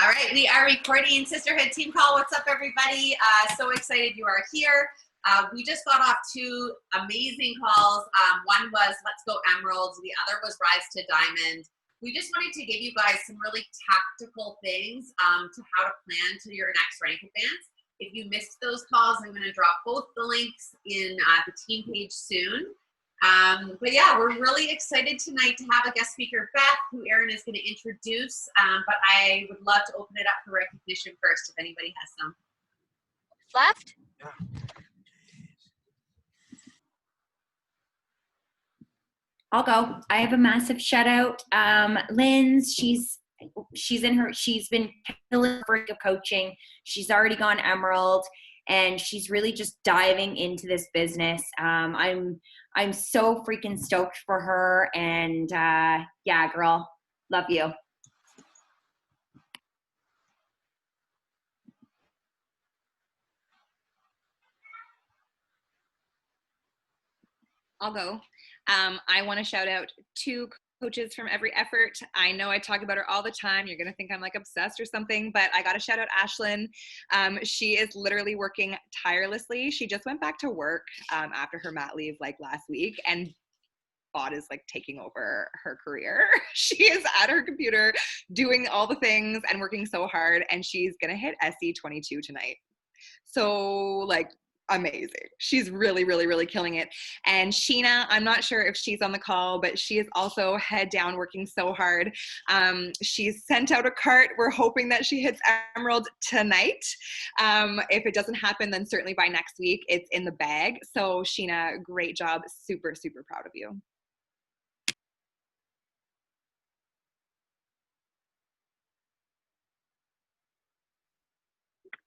All right, we are recording Sisterhood Team Call. What's up, everybody? So excited you are here. We just got off two amazing calls. One was Let's Go Emeralds. The other was Rise to Diamond. We just wanted to give you guys some really tactical things to how to plan to your next rank advance. If you missed those calls, I'm going to drop both the links in the team page soon. But yeah, we're really excited tonight to have a guest speaker, Beth, who Erin is going to introduce. But I would love to open it up for recognition first, if anybody has some. Left? Yeah. I'll go. I have a massive shout out. Lynn's, she's been killing for coaching. She's already gone Emerald, and she's really just diving into this business. I'm so freaking stoked for her, and yeah, girl, love you. I'll go. I want to shout out two coaches from Every Effort. I know I talk about her all the time. You're going to think I'm like obsessed or something, but I got to shout out Ashlyn. She is literally working tirelessly. She just went back to work after her mat leave like last week, and Bot is like taking over her career. She is at her computer doing all the things and working so hard, and she's going to hit SE 22 tonight. So like, amazing. She's really, really, really killing it. And Sheena, I'm not sure if she's on the call, but she is also head down working so hard. She's sent out a cart. We're hoping that she hits Emerald tonight. If it doesn't happen, then certainly by next week, it's in the bag. So Sheena, great job. Super, super proud of you.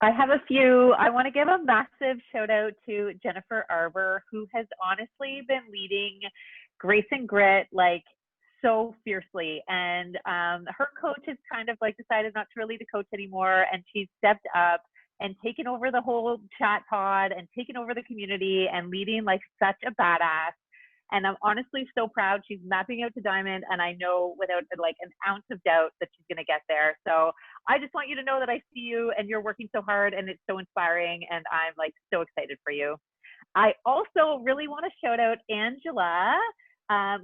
I have a few. I want to give a massive shout out to Jennifer Arbor, who has honestly been leading Grace and Grit like so fiercely. And her coach has kind of like decided not to really to coach anymore. And she's stepped up and taken over the whole chat pod and taken over the community and leading like such a badass. And I'm honestly so proud. She's mapping out to Diamond, and I know without like an ounce of doubt that she's going to get there. So I just want you to know that I see you and you're working so hard, and it's so inspiring, and I'm like so excited for you. I also really want to shout out Angela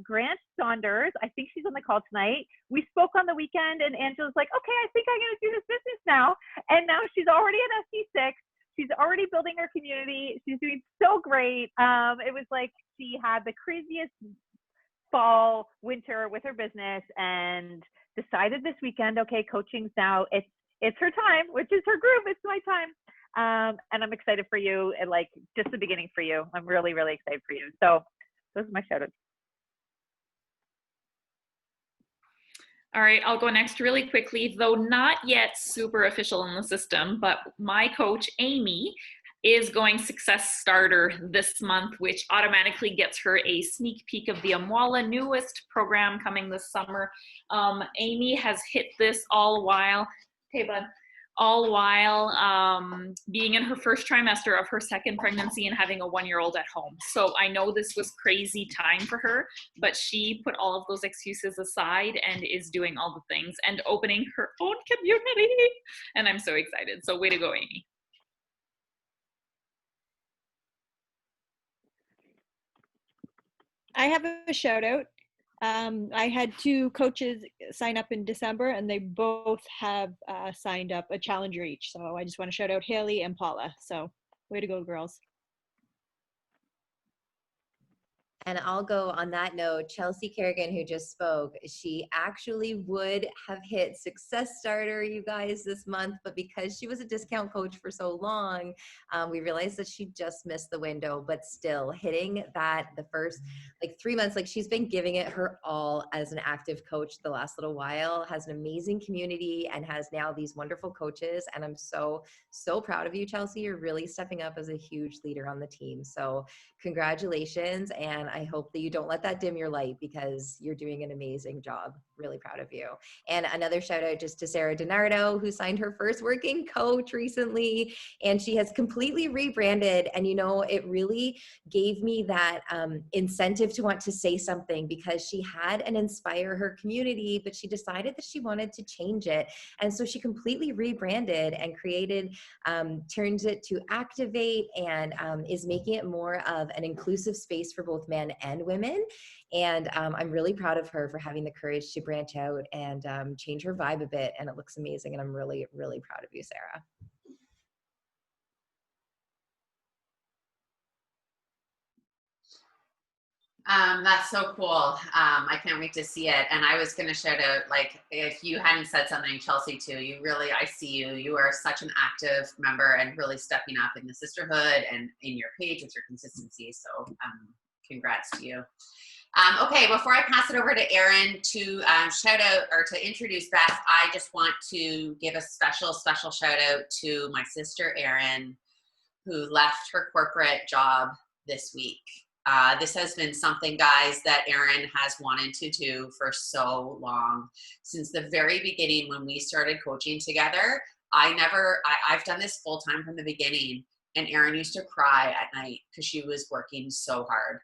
Grant Saunders. I think she's on the call tonight. We spoke on the weekend, and Angela's like, okay, I think I'm going to do this business now. And now she's already at SC6. She's already building her community. She's doing so great. It was like she had the craziest fall, winter with her business, and decided this weekend, okay, coaching's now, it's her time, which is her group. It's my time. And I'm excited for you, and like just the beginning for you. I'm really, really excited for you. So those are my shout outs. All right, I'll go next really quickly, though not yet super official in the system, but my coach, Amy, is going Success Starter this month, which automatically gets her a sneak peek of the Amwala newest program coming this summer. Amy has hit this all while being in her first trimester of her second pregnancy and having a 1-year-old at home. So I know this was crazy time for her, but she put all of those excuses aside and is doing all the things and opening her own community. And I'm so excited. So way to go, Amy. I have a shout out. I had two coaches sign up in December, and they both have signed up a challenger each. So I just want to shout out Haley and Paula. So way to go, girls. And I'll go on that note. Chelsea Kerrigan, who just spoke, she actually would have hit Success Starter, you guys, this month, but because she was a discount coach for so long, we realized that she just missed the window. But still, hitting that the first like 3 months, like she's been giving it her all as an active coach the last little while, has an amazing community, and has now these wonderful coaches. And I'm so proud of you, Chelsea. You're really stepping up as a huge leader on the team. So congratulations, and I hope that you don't let that dim your light, because you're doing an amazing job. really proud of you. And another shout out just to Sarah DiNardo, who signed her first working coach recently, and she has completely rebranded. And, you know, it really gave me that incentive to want to say something, because she had an inspire her community, but she decided that she wanted to change it. And so she completely rebranded and created, turns it to Activate, and is making it more of an inclusive space for both men and women. And I'm really proud of her for having the courage to branch out and change her vibe a bit. And it looks amazing. And I'm really, really proud of you, Sarah. That's so cool. I can't wait to see it. And I was going to shout out, like, if you hadn't said something, Chelsea, too, you really, I see you. You are such an active member and really stepping up in the sisterhood and in your page with your consistency. So congrats to you. Okay, before I pass it over to Erin to shout out or to introduce Beth, I just want to give a special shout out to my sister, Erin, who left her corporate job this week. This has been something, guys, that Erin has wanted to do for so long. Since the very beginning when we started coaching together, I've done this full time from the beginning, and Erin used to cry at night because she was working so hard.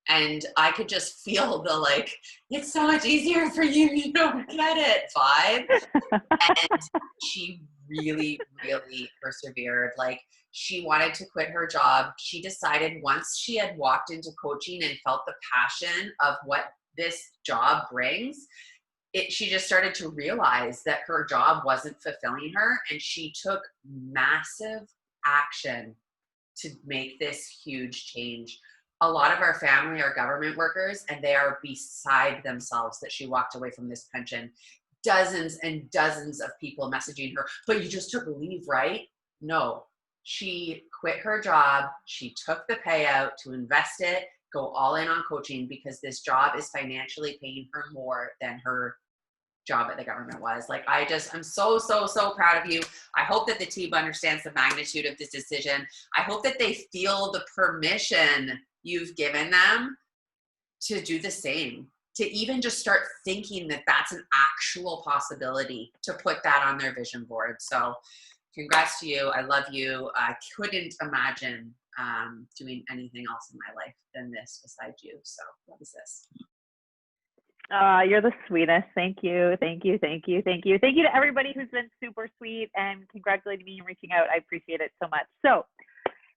And I could just feel the, like, it's so much easier for you, you don't get it vibe. And she really, really persevered. Like, she wanted to quit her job. She decided once she had walked into coaching and felt the passion of what this job brings, she just started to realize that her job wasn't fulfilling her. And she took massive action to make this huge change. A lot of our family are government workers, and they are beside themselves that she walked away from this pension. Dozens and dozens of people messaging her, but you just took a leave, right? No, she quit her job. She took the payout to invest it, go all in on coaching, because this job is financially paying her more than her job at the government was. Like, I'm so proud of you. I hope that the team understands the magnitude of this decision. I hope that they feel the permission you've given them to do the same, to even just start thinking that that's an actual possibility, to put that on their vision board. So congrats to you. I love you. I couldn't imagine doing anything else in my life than this besides you. So what is this? You're the sweetest. Thank you. Thank you. Thank you. Thank you. Thank you to everybody who's been super sweet and congratulating me and reaching out. I appreciate it so much. So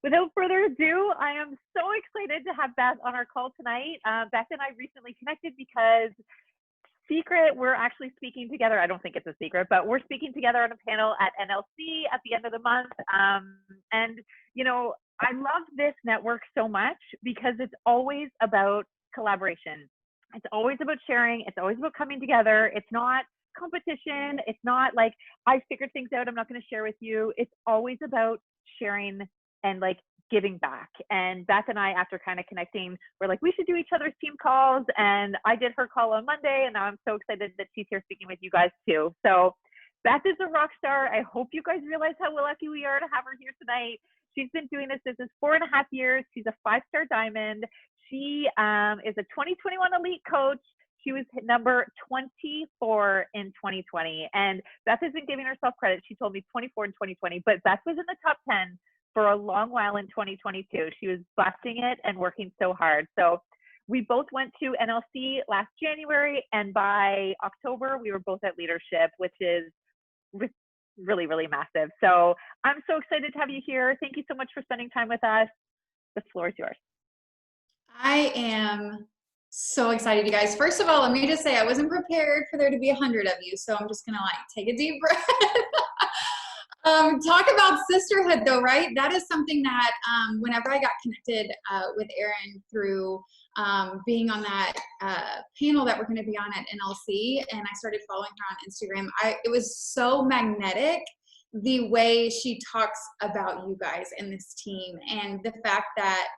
without further ado, I am so excited to have Beth on our call tonight. Beth and I recently connected because we're actually speaking together. I don't think it's a secret, but we're speaking together on a panel at NLC at the end of the month. And, you know, I love this network so much because it's always about collaboration. It's always about sharing. It's always about coming together. It's not competition. It's not like, I figured things out, I'm not going to share with you. It's always about sharing and like giving back. And Beth and I, after kind of connecting, we're like, we should do each other's team calls. And I did her call on Monday, and now I'm so excited that she's here speaking with you guys too. So Beth is a rock star. I hope you guys realize how lucky we are to have her here tonight. She's been doing this business 4.5 years. She's a 5-star diamond. She is a 2021 elite coach. She was number 24 in 2020. And Beth isn't giving herself credit. She told me 24 in 2020, but Beth was in the top 10 for a long while in 2022. She was busting it and working so hard. So we both went to NLC last January, and by October, we were both at leadership, which is really, really massive. So I'm so excited to have you here. Thank you so much for spending time with us. The floor is yours. I am so excited, you guys. First of all, let me just say I wasn't prepared for there to be 100 of you, so I'm just gonna like take a deep breath. Talk about sisterhood though, right? That is something that whenever I got connected with Erin through being on that panel that we're going to be on at NLC, and I started following her on Instagram, it was so magnetic the way she talks about you guys and this team, and the fact that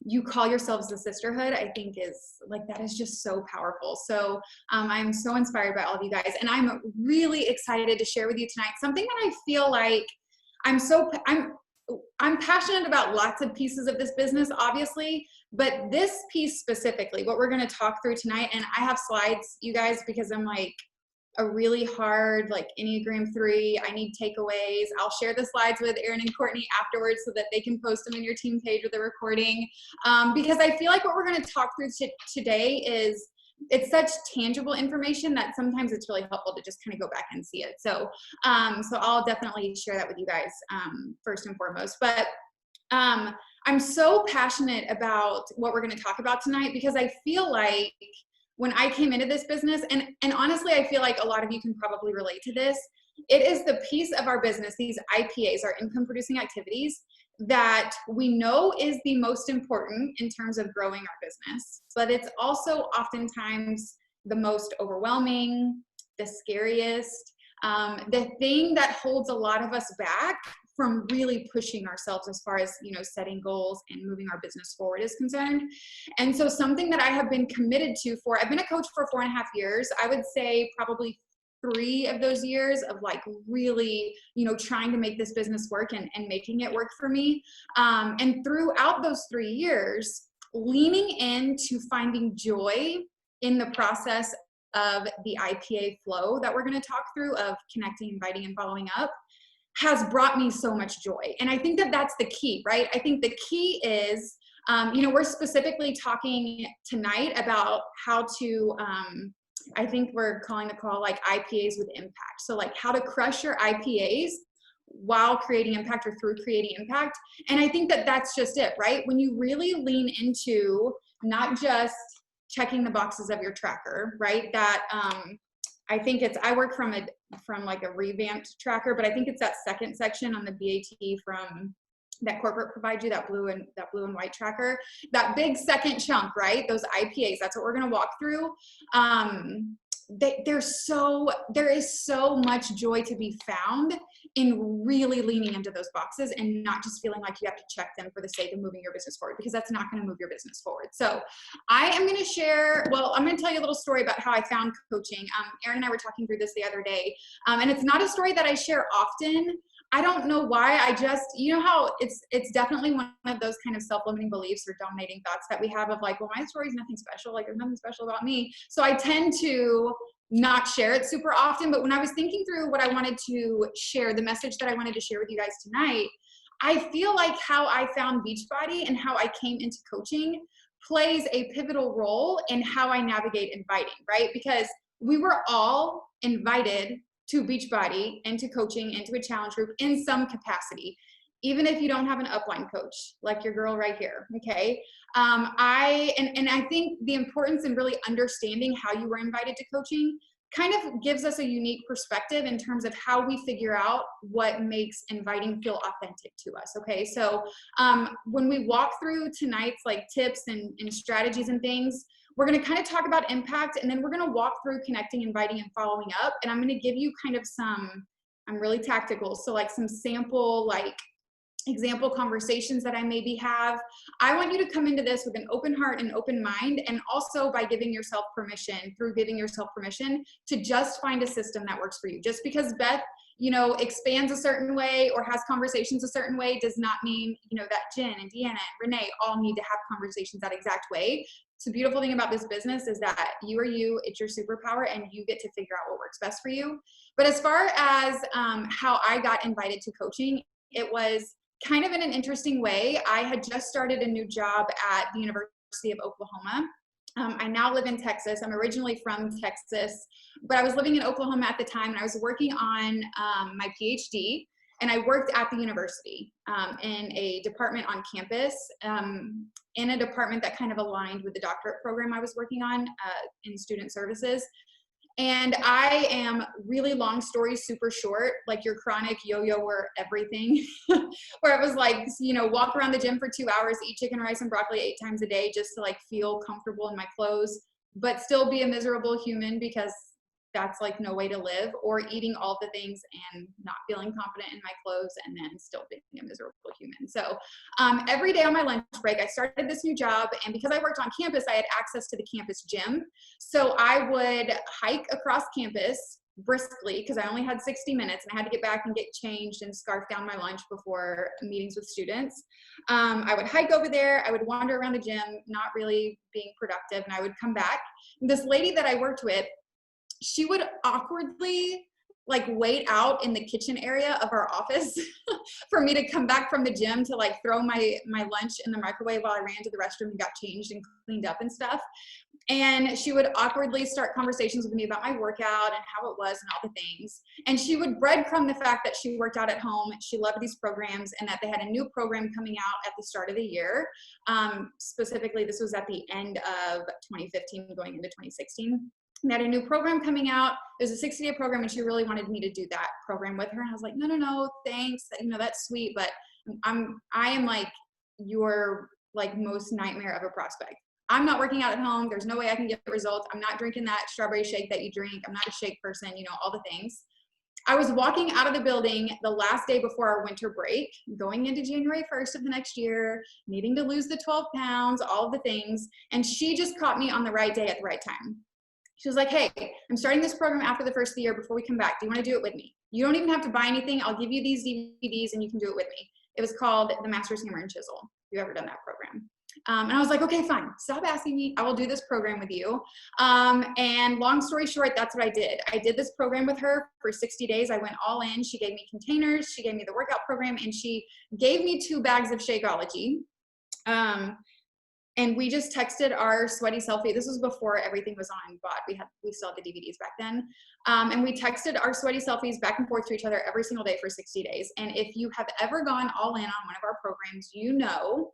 you call yourselves the sisterhood, I think is like, that is just so powerful. So I'm so inspired by all of you guys, and I'm really excited to share with you tonight something that I feel like I'm I'm passionate about lots of pieces of this business, obviously, but this piece specifically, what we're going to talk through tonight, and I have slides, you guys, because I'm like a really hard, like Enneagram 3, I need takeaways. I'll share the slides with Erin and Courtney afterwards so that they can post them in your team page with the recording. Because I feel like what we're going to talk through today is, it's such tangible information that sometimes it's really helpful to just kind of go back and see it. So, so I'll definitely share that with you guys first and foremost. But I'm so passionate about what we're going to talk about tonight because I feel like when I came into this business, and honestly, I feel like a lot of you can probably relate to this, it is the piece of our business, these IPAs, our income producing activities, that we know is the most important in terms of growing our business, but it's also oftentimes the most overwhelming, the scariest, the thing that holds a lot of us back from really pushing ourselves as far as, you know, setting goals and moving our business forward is concerned. And so something that I have been committed to I've been a coach for 4.5 years. I would say probably 3 of those years of like really, you know, trying to make this business work and making it work for me. And throughout those 3 years, leaning into finding joy in the process of the IPA flow that we're going to talk through of connecting, inviting, and following up has brought me so much joy. And I think that that's the key, right? I think the key is, you know, we're specifically talking tonight about how to, I think we're calling the call like IPAs with impact. So like how to crush your IPAs while creating impact or through creating impact. And I think that that's just it, right? When you really lean into not just checking the boxes of your tracker, right? That, I think it's, I work from like a revamped tracker, but I think it's that second section on the BAT from that corporate provides you, that blue and white tracker, that big second chunk, right? Those IPAs, that's what we're going to walk through. There is so much joy to be found in really leaning into those boxes and not just feeling like you have to check them for the sake of moving your business forward, because that's not going to move your business forward. So I am going to share, well, I'm going to tell you a little story about how I found coaching. Erin and I were talking through this the other day, and it's not a story that I share often. I don't know why. I just, you know how it's definitely one of those kind of self-limiting beliefs or dominating thoughts that we have of like, well, my story is nothing special. Like there's nothing special about me. So I tend to not share it super often. But when I was thinking through what I wanted to share, the message that I wanted to share with you guys tonight, I feel like how I found Beachbody and how I came into coaching plays a pivotal role in how I navigate inviting, right? Because we were all invited to Beachbody and to coaching and to a challenge group in some capacity, even if you don't have an upline coach like your girl right here, okay? I think the importance in really understanding how you were invited to coaching kind of gives us a unique perspective in terms of how we figure out what makes inviting feel authentic to us, okay? So when we walk through tonight's like tips and strategies and things, we're going to kind of talk about impact, and then we're going to walk through connecting, inviting, and following up. And I'm going to give you kind of some, I'm really tactical, so like some sample, like example conversations that I maybe have. I want you to come into this with an open heart and open mind, and also by giving yourself permission, through giving yourself permission to just find a system that works for you. Just because Beth, you know, expands a certain way or has conversations a certain way does not mean, you know, that Jen and Deanna and Renee all need to have conversations that exact way. So the beautiful thing about this business is that you are you, it's your superpower, and you get to figure out what works best for you. But as far as how I got invited to coaching, it was kind of in an interesting way. I had just started a new job at the University of Oklahoma. I now live in Texas. I'm originally from Texas, but I was living in Oklahoma at the time, and I was working on my PhD, and I worked at the university in a department on campus, in a department that kind of aligned with the doctorate program I was working on in student services. And I am, really long story super short, like your chronic yo-yoer everything, where it was like, you know, walk around the gym for 2 hours, eat chicken, rice, and broccoli 8 times a day just to like feel comfortable in my clothes, but still be a miserable human because that's like no way to live, or eating all the things and not feeling confident in my clothes and then still being a miserable human. So every day on my lunch break, I started this new job, and because I worked on campus, I had access to the campus gym. So I would hike across campus briskly because I only had 60 minutes and I had to get back and get changed and scarf down my lunch before meetings with students. I would hike over there. I would wander around the gym, not really being productive, and I would come back. And this lady that I worked with, she would awkwardly like wait out in the kitchen area of our office for me to come back from the gym to like throw my lunch in the microwave while I ran to the restroom and got changed and cleaned up and stuff. And she would awkwardly start conversations with me about my workout and how it was and all the things. And she would breadcrumb the fact that she worked out at home, she loved these programs, and that they had a new program coming out at the start of the year. Specifically, this was at the end of 2015 going into 2016. They had a new program coming out. It was a 60-day program, and she really wanted me to do that program with her. And I was like, no, thanks. You know, that's sweet, but I am like your like most nightmare of a prospect. I'm not working out at home. There's no way I can get results. I'm not drinking that strawberry shake that you drink. I'm not a shake person, you know, all the things. I was walking out of the building the last day before our winter break, going into January 1st of the next year, needing to lose the 12 pounds, all of the things. And she just caught me on the right day at the right time. She was like, hey, I'm starting this program after the first of the year before we come back. Do you want to do it with me? You don't even have to buy anything. I'll give you these DVDs and you can do it with me. It was called The Master's Hammer and Chisel. Have you ever done that program? And I was like, okay, fine. Stop asking me. I will do this program with you. And long story short, that's what I did. I did this program with her for 60 days. I went all in. She gave me containers. She gave me the workout program, and she gave me 2 bags of Shakeology. And we just texted our sweaty selfie. This was before everything was on bot. We still had the DVDs back then. And we texted our sweaty selfies back and forth to each other every single day for 60 days. And if you have ever gone all in on one of our programs, you know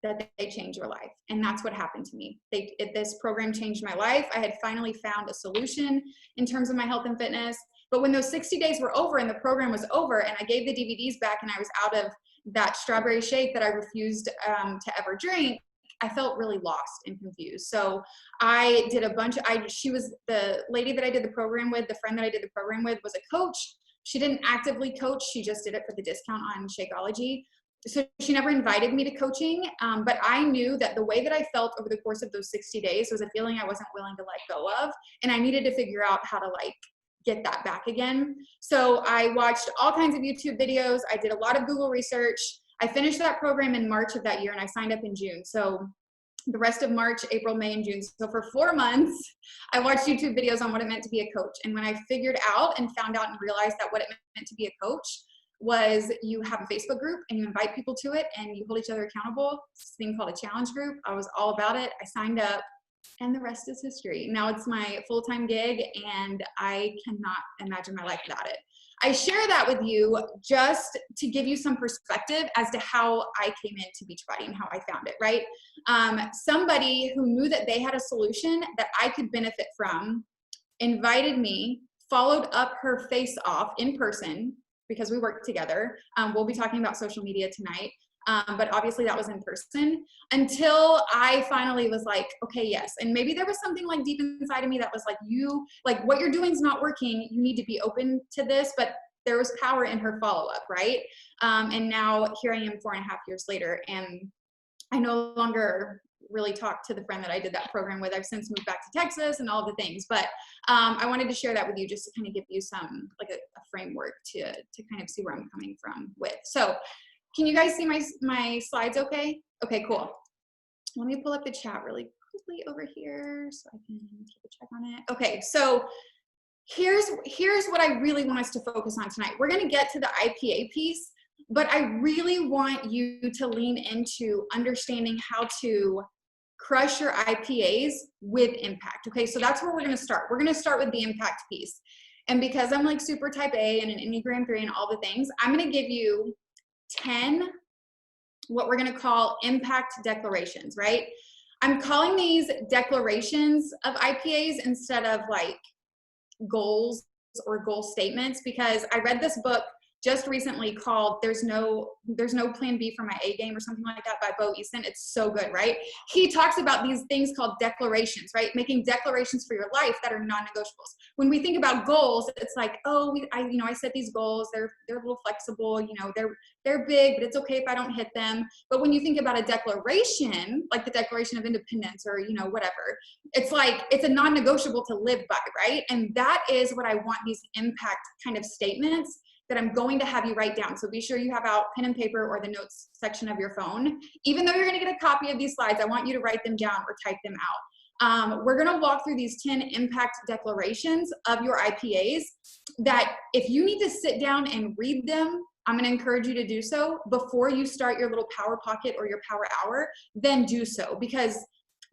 that they change your life. And that's what happened to me. This program changed my life. I had finally found a solution in terms of my health and fitness. But when those 60 days were over and the program was over and I gave the DVDs back and I was out of that strawberry shake that I refused to ever drink, I felt really lost and confused. So I did she was the lady that I did the program with, the friend that I did the program with was a coach. She didn't actively coach. She just did it for the discount on Shakeology. So she never invited me to coaching, but I knew that the way that I felt over the course of those 60 days was a feeling I wasn't willing to let go of, and I needed to figure out how to like get that back again. So I watched all kinds of YouTube videos. I did a lot of Google research. I finished that program in March of that year, and I signed up in June. So the rest of March, April, May, and June. So for 4 months, I watched YouTube videos on what it meant to be a coach. And when I figured out and found out and realized that what it meant to be a coach was you have a Facebook group and you invite people to it and you hold each other accountable. This thing called a challenge group. I was all about it. I signed up and the rest is history. Now it's my full-time gig and I cannot imagine my life without it. I share that with you just to give you some perspective as to how I came into Beachbody and how I found it, right? Somebody who knew that they had a solution that I could benefit from invited me, followed up her face off in person because we worked together. We'll be talking about social media tonight, but obviously that was in person until I finally was like, okay, yes. And maybe there was something like deep inside of me that was like, what you're doing is not working. You need to be open to this, but there was power in her follow-up, right? And now here I am 4.5 years later, and I no longer really talk to the friend that I did that program with. I've since moved back to Texas and all the things, but I wanted to share that with you just to kind of give you some, like a framework to kind of see where I'm coming from with. So can you guys see my slides okay? Okay, cool. Let me pull up the chat really quickly over here so I can keep a check on it. Okay, so here's what I really want us to focus on tonight. We're gonna get to the IPA piece, but I really want you to lean into understanding how to crush your IPAs with impact. Okay, so that's where we're gonna start. We're gonna start with the impact piece. And because I'm like super type A and an Enneagram 3 and all the things, I'm gonna give you 10, what we're gonna call impact declarations, right? I'm calling these declarations of IPAs instead of like goals or goal statements because I read this book just recently called There's No Plan B for My A Game or something like that by Bo Eason. It's so good, right? He talks about these things called declarations, right? Making declarations for your life that are non-negotiables. When we think about goals, it's like, oh, I set these goals. They're a little flexible, they're big, but it's okay if I don't hit them. But when you think about a declaration, like the Declaration of Independence or, whatever, it's like, it's a non-negotiable to live by, right? And that is what I want these impact kind of statements that I'm going to have you write down. So be sure you have out pen and paper or the notes section of your phone. Even though you're gonna get a copy of these slides, I want you to write them down or type them out. We're gonna walk through these 10 impact declarations of your IPAs that if you need to sit down and read them, I'm gonna encourage you to do so before you start your little power pocket or your power hour, then do so. Because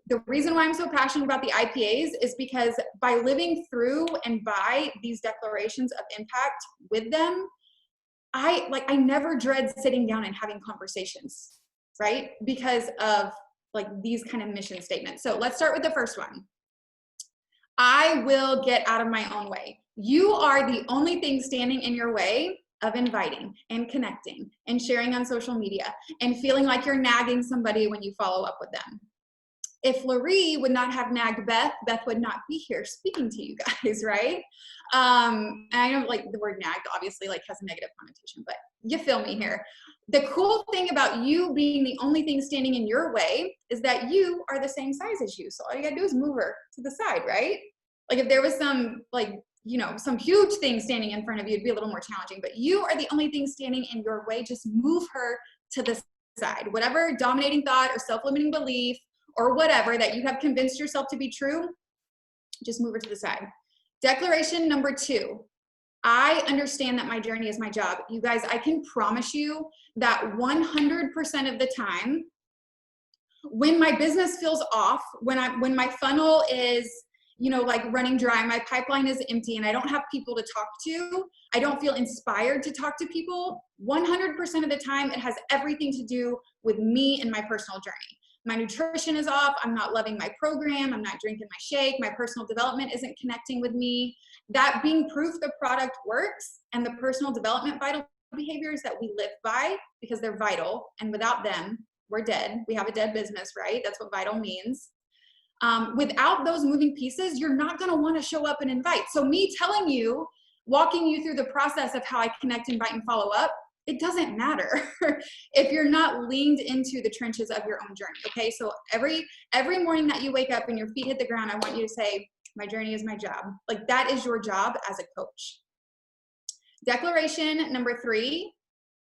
the reason why I'm so passionate about the IPAs is because by living through and by these declarations of impact with them, I never dread sitting down and having conversations, right? Because of these kind of mission statements. So let's start with the first one. I will get out of my own way. You are the only thing standing in your way of inviting and connecting and sharing on social media and feeling like you're nagging somebody when you follow up with them. If Laurie would not have nagged Beth, Beth would not be here speaking to you guys, right? And I know the word nagged obviously has a negative connotation, but you feel me here. The cool thing about you being the only thing standing in your way is that you are the same size as you. So all you gotta do is move her to the side, right? If there was some some huge thing standing in front of you, it'd be a little more challenging, but you are the only thing standing in your way. Just move her to the side. Whatever dominating thought or self-limiting belief or whatever that you have convinced yourself to be true, just move it to the side. Declaration number 2, I understand that my journey is my job. You guys, I can promise you that 100% of the time, when my business feels off, when my funnel is, running dry, my pipeline is empty and I don't have people to talk to, I don't feel inspired to talk to people, 100% of the time, it has everything to do with me and my personal journey. My nutrition is off. I'm not loving my program. I'm not drinking my shake. My personal development isn't connecting with me. That being proof the product works and the personal development vital behaviors that we live by because they're vital. And without them, we're dead. We have a dead business, right? That's what vital means. Without those moving pieces, you're not going to want to show up and invite. So me telling you, walking you through the process of how I connect, invite, and follow up, it doesn't matter if you're not leaned into the trenches of your own journey, okay? So every morning that you wake up and your feet hit the ground, I want you to say, my journey is my job. That is your job as a coach. Declaration number 3,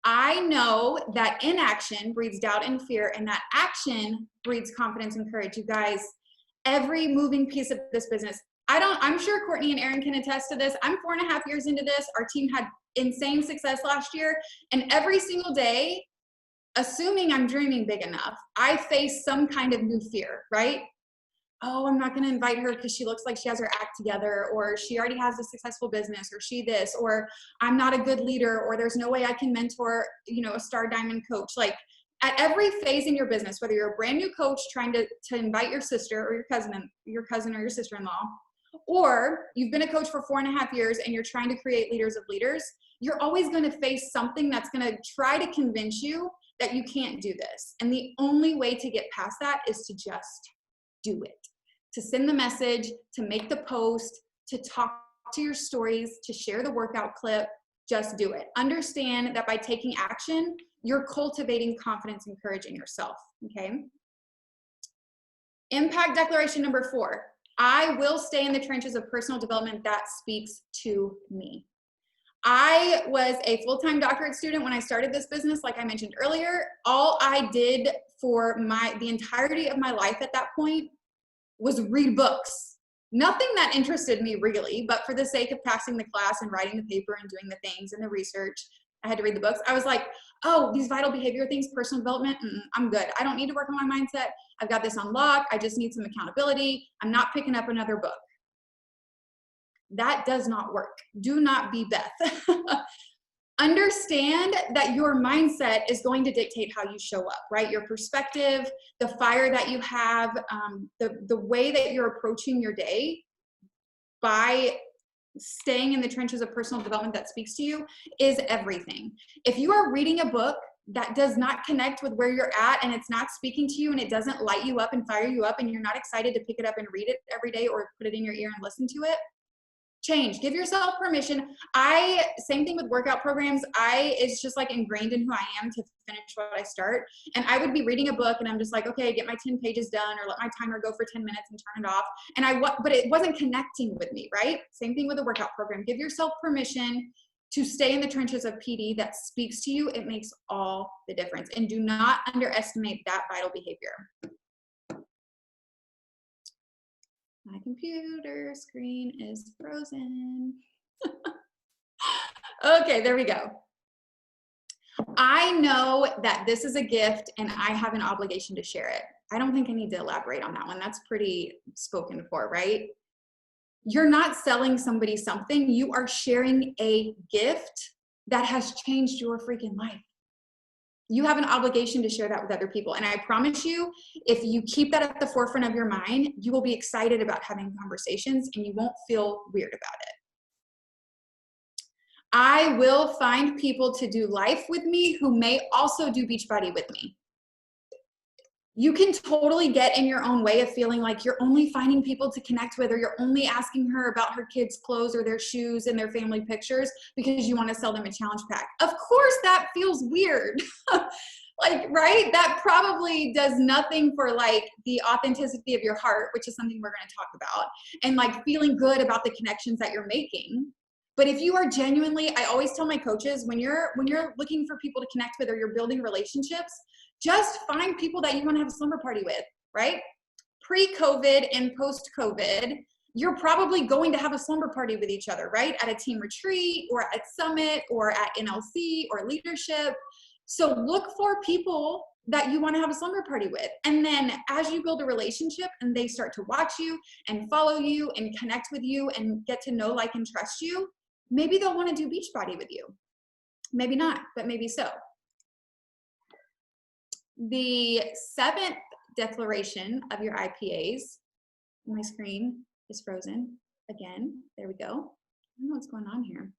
I know that inaction breeds doubt and fear, and that action breeds confidence and courage. You guys, every moving piece of this business, I'm sure Courtney and Aaron can attest to this. I'm 4.5 years into this. Our team had insane success last year. And every single day, assuming I'm dreaming big enough, I face some kind of new fear, right? Oh, I'm not going to invite her because she looks like she has her act together, or she already has a successful business, or she this, or I'm not a good leader, or there's no way I can mentor, a star diamond coach. At every phase in your business, whether you're a brand new coach trying to invite your sister or your cousin or your sister-in-law, or you've been a coach for 4.5 years and you're trying to create leaders of leaders, you're always going to face something that's going to try to convince you that you can't do this. And the only way to get past that is to just do it. To send the message, to make the post, to talk to your stories, to share the workout clip, just do it. Understand that by taking action, you're cultivating confidence and courage in yourself, okay? Impact declaration number 4. I will stay in the trenches of personal development that speaks to me. I was a full-time doctorate student when I started this business, like I mentioned earlier. All I did for the entirety of my life at that point was read books. Nothing that interested me really, but for the sake of passing the class and writing the paper and doing the things and the research, I had to read the books. I was like, oh, these vital behavior things, personal development, I'm good. I don't need to work on my mindset. I've got this on lock. I just need some accountability. I'm not picking up another book. That does not work. Do not be Beth. Understand that your mindset is going to dictate how you show up, right? Your perspective, the fire that you have, the way that you're approaching your day by staying in the trenches of personal development that speaks to you is everything. If you are reading a book that does not connect with where you're at and it's not speaking to you and it doesn't light you up and fire you up and you're not excited to pick it up and read it every day or put it in your ear and listen to it, change. Give yourself permission. Same thing with workout programs. It's just like ingrained in who I am to finish what I start. And I would be reading a book and I'm just like, okay, get my 10 pages done or let my timer go for 10 minutes and turn it off. But it wasn't connecting with me, right? Same thing with a workout program. Give yourself permission to stay in the trenches of PD that speaks to you. It makes all the difference. And do not underestimate that vital behavior. My computer screen is frozen. Okay, there we go. I know that this is a gift and I have an obligation to share it. I don't think I need to elaborate on that one. That's pretty spoken for, right? You're not selling somebody something. You are sharing a gift that has changed your freaking life. You have an obligation to share that with other people. And I promise you, if you keep that at the forefront of your mind, you will be excited about having conversations and you won't feel weird about it. I will find people to do life with me who may also do Beachbody with me. You can totally get in your own way of feeling like you're only finding people to connect with, or you're only asking her about her kids' clothes or their shoes and their family pictures because you want to sell them a challenge pack. Of course that feels weird. Like, right? That probably does nothing for like the authenticity of your heart, which is something we're going to talk about, and like feeling good about the connections that you're making. But if you are genuinely, I always tell my coaches, when you're looking for people to connect with or you're building relationships, just find people that you want to have a slumber party with, right? Pre-COVID and post-COVID, you're probably going to have a slumber party with each other, right? At a team retreat or at Summit or at NLC or leadership. So look for people that you want to have a slumber party with. And then as you build a relationship and they start to watch you and follow you and connect with you and get to know, like, and trust you, maybe they'll want to do Beachbody with you. Maybe not, but maybe so. The 7th declaration of your IPAs, my screen is frozen again. There we go. I don't know what's going on here.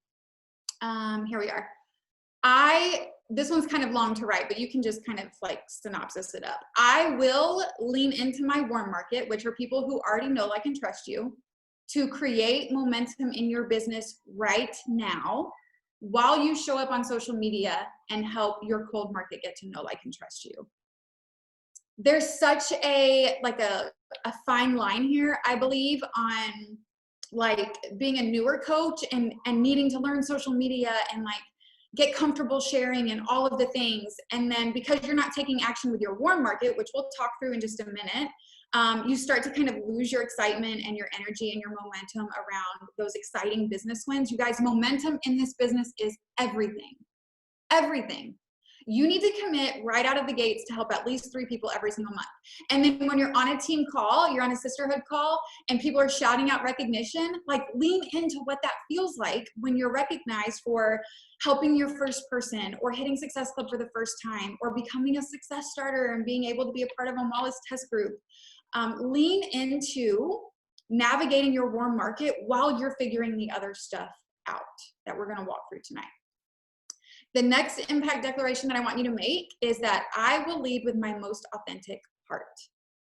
Here we are. This one's kind of long to write, but you can just kind of like synopsis it up. I will lean into my warm market, which are people who already know, like, and trust you, to create momentum in your business right now while you show up on social media and help your cold market get to know, like, and trust you. There's such a fine line here, I believe, on like being a newer coach and needing to learn social media and like get comfortable sharing and all of the things. And then because you're not taking action with your warm market, which we'll talk through in just a minute, you start to kind of lose your excitement and your energy and your momentum around those exciting business wins. You guys, momentum in this business is everything. Everything. You need to commit right out of the gates to help at least 3 people every single month. And then when you're on a team call, you're on a sisterhood call, and people are shouting out recognition, like, lean into what that feels like when you're recognized for helping your first person or hitting Success Club for the first time or becoming a success starter and being able to be a part of a Wallace test group. Lean into navigating your warm market while you're figuring the other stuff out that we're going to walk through tonight. The next impact declaration that I want you to make is that I will lead with my most authentic heart.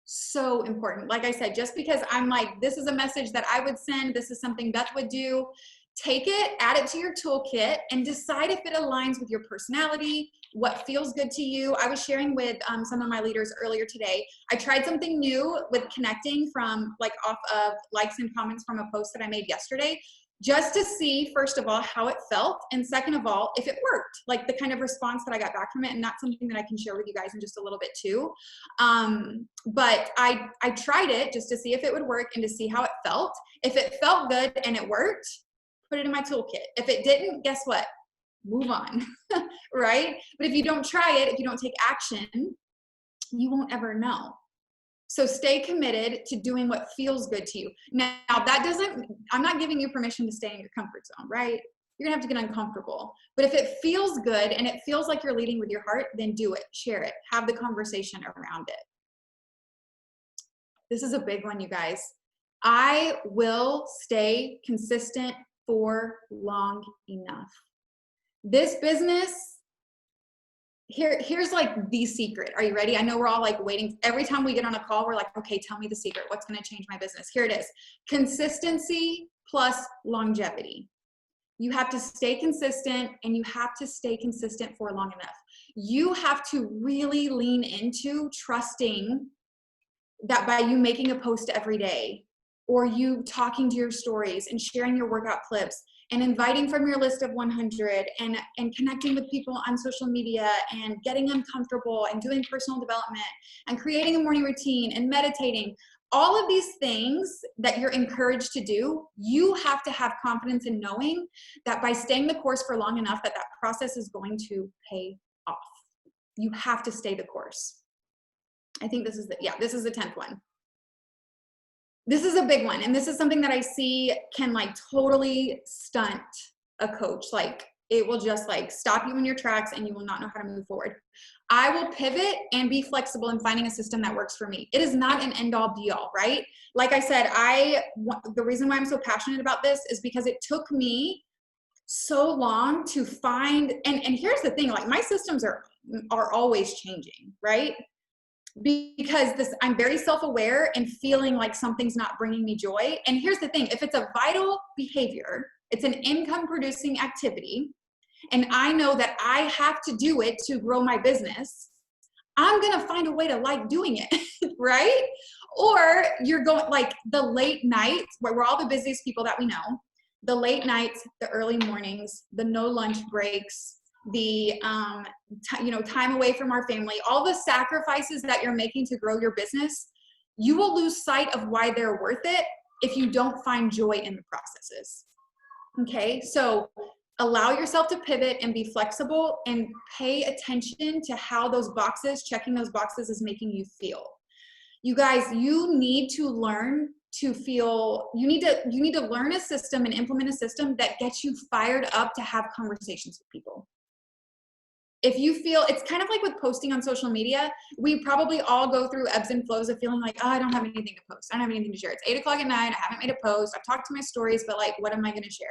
So important. Like I said, just because I'm like, this is a message that I would send, this is something Beth would do, take it, add it to your toolkit, and decide if it aligns with your personality, what feels good to you. I was sharing with some of my leaders earlier today. I tried something new with connecting from like off of likes and comments from a post that I made yesterday, just to see, first of all, how it felt, and second of all, if it worked, like the kind of response that I got back from it. And that's something that I can share with you guys in just a little bit too. But I tried it just to see if it would work and to see how it felt. If it felt good and it worked, put it in my toolkit. If it didn't, guess what? Move on, right? But if you don't try it, if you don't take action, you won't ever know. So stay committed to doing what feels good to you. Now, that doesn't, I'm not giving you permission to stay in your comfort zone, right? You're gonna have to get uncomfortable. But if it feels good and it feels like you're leading with your heart, then do it, share it, have the conversation around it. This is a big one, you guys. I will stay consistent for long enough. This business, here's like the secret. Are you ready? I know we're all like waiting. Every time we get on a call, we're like, okay, tell me the secret. What's going to change my business? Here it is. Consistency plus longevity. You have to stay consistent, and you have to stay consistent for long enough. You have to really lean into trusting that by you making a post every day, or you talking to your stories and sharing your workout clips and inviting from your list of 100 and connecting with people on social media and getting uncomfortable and doing personal development and creating a morning routine and meditating, all of these things that you're encouraged to do, you have to have confidence in knowing that by staying the course for long enough that process is going to pay off. You have to stay the course. I think this is the 10th one. This is a big one, and this is something that I see can like totally stunt a coach. Like it will just like stop you in your tracks and you will not know how to move forward. I will pivot and be flexible in finding a system that works for me. It is not an end all be all, right? Like I said, the reason why I'm so passionate about this is because it took me so long to find, and here's the thing, like my systems are always changing, right? Because I'm very self-aware and feeling like something's not bringing me joy. And here's the thing, if it's a vital behavior, it's an income producing activity, and I know that I have to do it to grow my business, I'm gonna find a way to like doing it, right? Or you're going like the late nights, where we're all the busiest people that we know, the late nights, the early mornings, the no lunch breaks, the time away from our family, all the sacrifices that you're making to grow your business, you will lose sight of why they're worth it if you don't find joy in the processes. Okay, so allow yourself to pivot and be flexible and pay attention to how checking those boxes is making you feel. You guys, you need to learn to feel, you need to learn a system and implement a system that gets you fired up to have conversations with people. If you feel, it's kind of like with posting on social media, we probably all go through ebbs and flows of feeling like, oh, I don't have anything to post. I don't have anything to share. It's 8 o'clock at night. I haven't made a post. I've talked to my stories, but like, what am I going to share?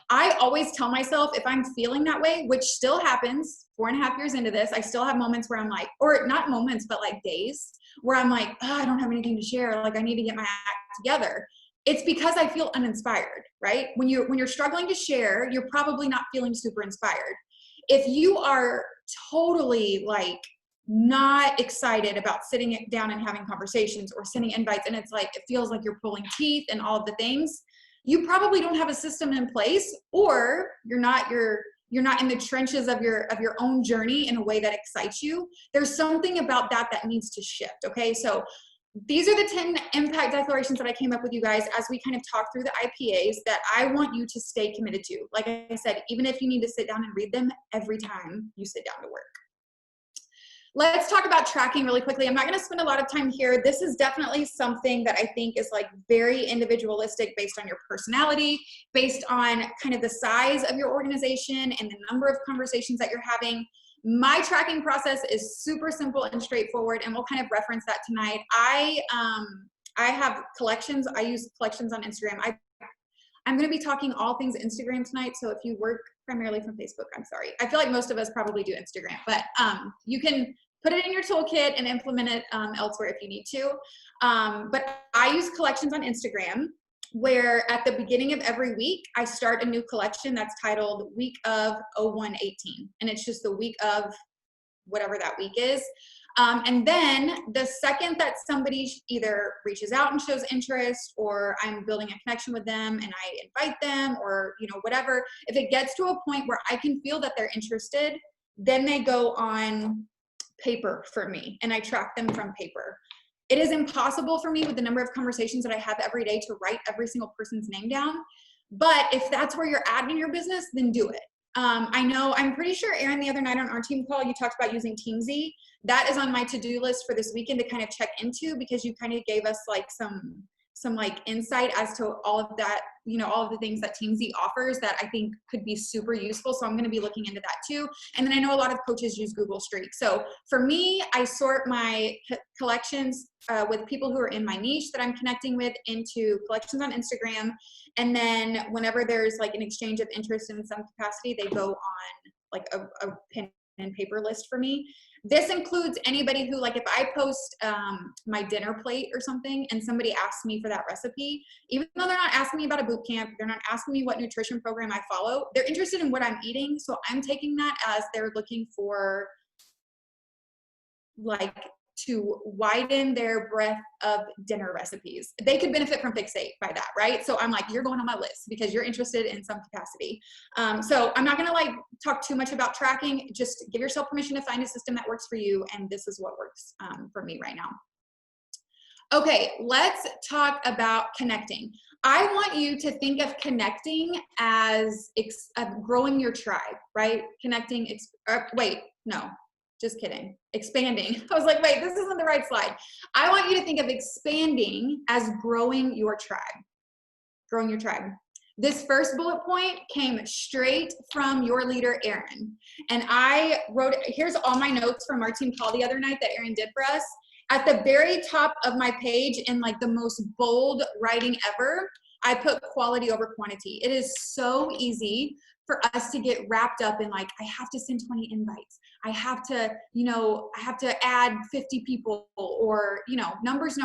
I always tell myself if I'm feeling that way, which still happens 4.5 years into this, I still have moments where I'm like, or not moments, but like days where I'm like, oh, I don't have anything to share. Like I need to get my act together. It's because I feel uninspired, right? When you're struggling to share, you're probably not feeling super inspired. If you are totally like not excited about sitting down and having conversations or sending invites, and it's like, it feels like you're pulling teeth and all of the things, you probably don't have a system in place, or you're not in the trenches of your own journey in a way that excites you. There's something about that needs to shift. Okay. So these are the 10 impact declarations that I came up with, you guys, as we kind of talk through the IPAs that I want you to stay committed to. Like I said, even if you need to sit down and read them every time you sit down to work. Let's talk about tracking really quickly. I'm not going to spend a lot of time here. This is definitely something that I think is like very individualistic based on your personality, based on kind of the size of your organization and the number of conversations that you're having. My tracking process is super simple and straightforward, and we'll kind of reference that tonight. I have collections. I use collections on Instagram. I'm going to be talking all things Instagram tonight, so if you work primarily from Facebook, I'm sorry. I feel like most of us probably do Instagram, but you can put it in your toolkit and implement it elsewhere if you need to. But I use collections on Instagram, where at the beginning of every week, I start a new collection that's titled Week of 0118. And it's just the week of whatever that week is. And then the second that somebody either reaches out and shows interest, or I'm building a connection with them and I invite them, or whatever, if it gets to a point where I can feel that they're interested, then they go on paper for me and I track them from paper. It is impossible for me with the number of conversations that I have every day to write every single person's name down. But if that's where you're at in your business, then do it. I'm pretty sure Erin, the other night on our team call, you talked about using Teamsy. That is on my to-do list for this weekend to kind of check into, because you kind of gave us like some some like insight as to all of that, you know, all of the things that Teamsy offers that I think could be super useful. So I'm going to be looking into that too. And then I know a lot of coaches use Google Streak. So for me, I sort my collections with people who are in my niche that I'm connecting with into collections on Instagram. And then whenever there's like an exchange of interest in some capacity, they go on like a pen and paper list for me. This includes anybody who, like, if I post my dinner plate or something and somebody asks me for that recipe, even though they're not asking me about a boot camp, they're not asking me what nutrition program I follow, they're interested in what I'm eating. So I'm taking that as they're looking for, like, to widen their breadth of dinner recipes. They could benefit from Fixate by that, right? So I'm like, you're going on my list because you're interested in some capacity. So I'm not gonna like talk too much about tracking, just give yourself permission to find a system that works for you, and this is what works for me right now. Okay, let's talk about connecting. I want you to think of connecting as growing your tribe, right? Connecting, wait, no. Just kidding. Expanding. I was like, wait, this isn't the right slide. I want you to think of expanding as growing your tribe. Growing your tribe. This first bullet point came straight from your leader, Erin. And I wrote, here's all my notes from our team call the other night that Erin did for us. At the very top of my page, in like the most bold writing ever, I put quality over quantity. It is so easy for us to get wrapped up in like, I have to send 20 invites. I have to, you know, I have to add 50 people, or, you know, numbers.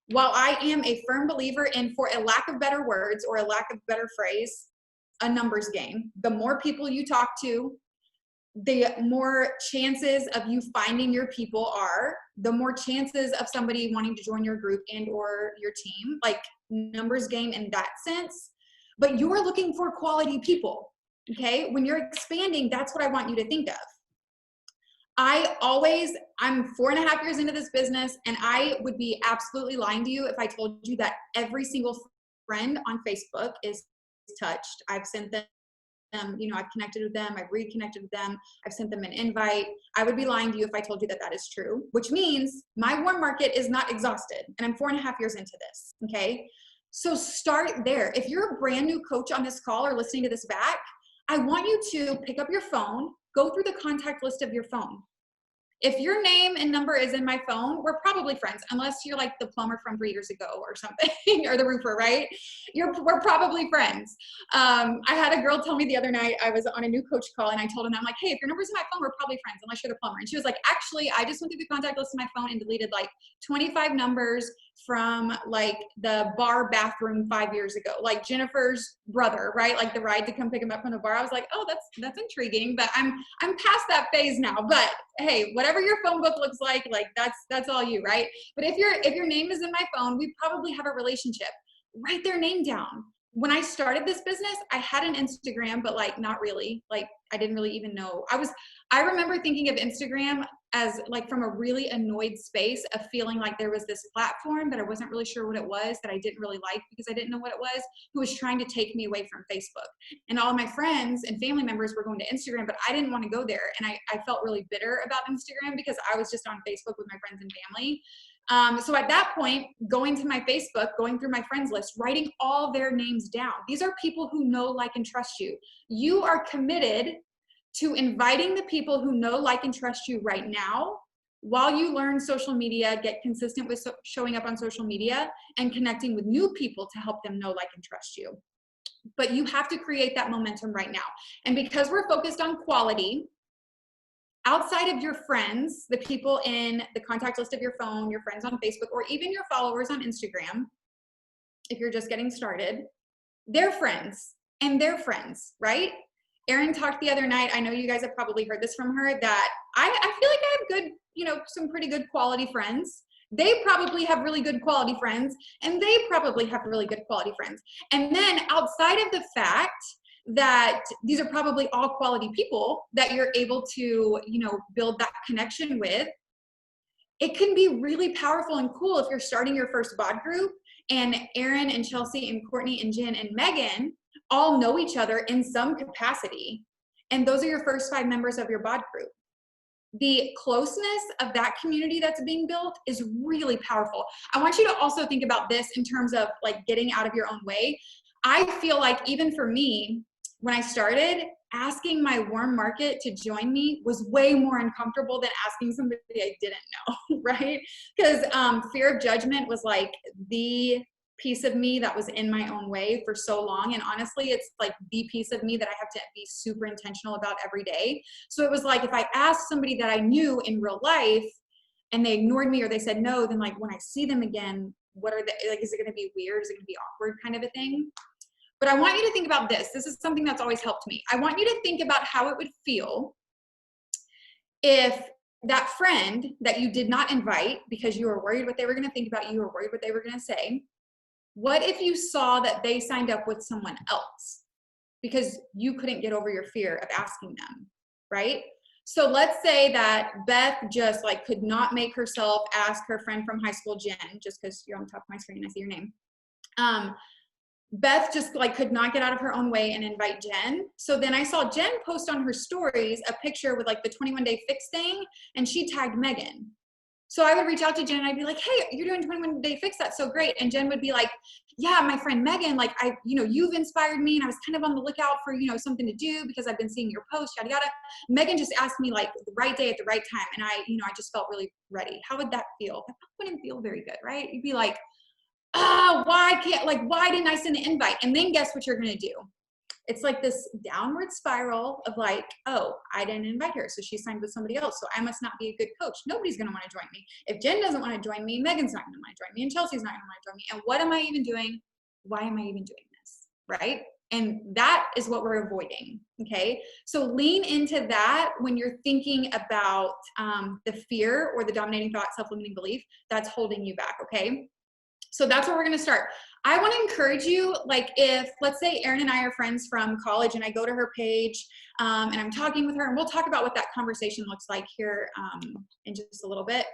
While I am a firm believer in, for a lack of better words or a lack of better phrase, a numbers game. The more people you talk to, the more chances of you finding your people are, the more chances of somebody wanting to join your group and or your team, like numbers game in that sense. But you're looking for quality people, okay? When you're expanding, that's what I want you to think of. I'm 4.5 years into this business, and I would be absolutely lying to you if I told you that every single friend on Facebook is touched. I've sent them, you know, I've connected with them, I've reconnected with them, I've sent them an invite. I would be lying to you if I told you that that is true, which means my warm market is not exhausted, and I'm 4.5 years into this, okay? So start there. If you're a brand new coach on this call or listening to this back, I want you to pick up your phone, go through the contact list of your phone. If your name and number is in my phone, we're probably friends, unless you're like the plumber from 3 years ago or something, or the roofer, right? We're probably friends. I had a girl tell me the other night, I was on a new coach call, and I told him, I'm like, hey, if your number's in my phone, we're probably friends, unless you're the plumber. And she was like, actually, I just went through the contact list of my phone and deleted like 25 numbers from like the bar bathroom 5 years ago, like Jennifer's brother, right? Like the ride to come pick him up from the bar. I was like, oh, that's intriguing, but I'm past that phase now. But hey, whatever your phone book looks like that's all you, right? But if your name is in my phone, we probably have a relationship. Write their name down. When I started this business, I had an Instagram, but like not really. Like I didn't really even know. I remember thinking of Instagram as like from a really annoyed space of feeling like there was this platform, but I wasn't really sure what it was, that I didn't really like because I didn't know what it was, who was trying to take me away from Facebook. And all of my friends and family members were going to Instagram, but I didn't want to go there. And I felt really bitter about Instagram because I was just on Facebook with my friends and family. So at that point, going to my Facebook, going through my friends list, writing all their names down. These are people who know, like, and trust you. You are committed to inviting the people who know, like, and trust you right now while you learn social media, get consistent with showing up on social media, and connecting with new people to help them know, like, and trust you. But you have to create that momentum right now. And because we're focused on quality, outside of your friends, the people in the contact list of your phone, your friends on Facebook, or even your followers on Instagram, if you're just getting started, they're friends and they're friends, right? Erin talked the other night, I know you guys have probably heard this from her, that I feel like I have good, you know, some pretty good quality friends. They probably have really good quality friends, and they probably have really good quality friends. And then outside of the fact that these are probably all quality people that you're able to, you know, build that connection with, it can be really powerful and cool if you're starting your first bod group and Erin and Chelsea and Courtney and Jen and Megan all know each other in some capacity. And those are your first 5 members of your bod group. the closeness of that community that's being built is really powerful. I want you to also think about this in terms of like getting out of your own way. I feel like even for me, when I started, asking my warm market to join me was way more uncomfortable than asking somebody I didn't know, right? Because fear of judgment was like the piece of me that was in my own way for so long. And honestly, it's like the piece of me that I have to be super intentional about every day. So it was like, if I asked somebody that I knew in real life and they ignored me or they said no, then like when I see them again, what are they, like, is it going to be weird? Is it going to be awkward kind of a thing? But I want you to think about this. This is something that's always helped me. I want you to think about how it would feel if that friend that you did not invite because you were worried what they were going to think about you or worried what they were going to say, what if you saw that they signed up with someone else because you couldn't get over your fear of asking them, right? So let's say that Beth just like could not make herself ask her friend from high school, Jen, just because you're on the top of my screen, I see your name. Beth just like could not get out of her own way and invite Jen. So then I saw Jen post on her stories a picture with like the 21-day fix thing, and she tagged Megan. So I would reach out to Jen and I'd be like, hey, you're doing 21-day fix, that's so great. And Jen would be like, yeah, my friend Megan, like you've inspired me and I was kind of on the lookout for, something to do because I've been seeing your post, yada, yada. Megan just asked me like the right day at the right time. And I just felt really ready. How would that feel? That wouldn't feel very good, right? You'd be like, oh, why didn't I send the invite? And then guess what you're going to do? It's like this downward spiral of like, oh, I didn't invite her, so she signed with somebody else, so I must not be a good coach. Nobody's going to want to join me. If Jen doesn't want to join me, Megan's not going to want to join me, and Chelsea's not going to want to join me. And what am I even doing? Why am I even doing this, right? And that is what we're avoiding, okay? So lean into that when you're thinking about the fear or the dominating thought, self-limiting belief that's holding you back, okay? So that's where we're going to start. I want to encourage you, like if, let's say Erin and I are friends from college and I go to her page and I'm talking with her, and we'll talk about what that conversation looks like here in just a little bit.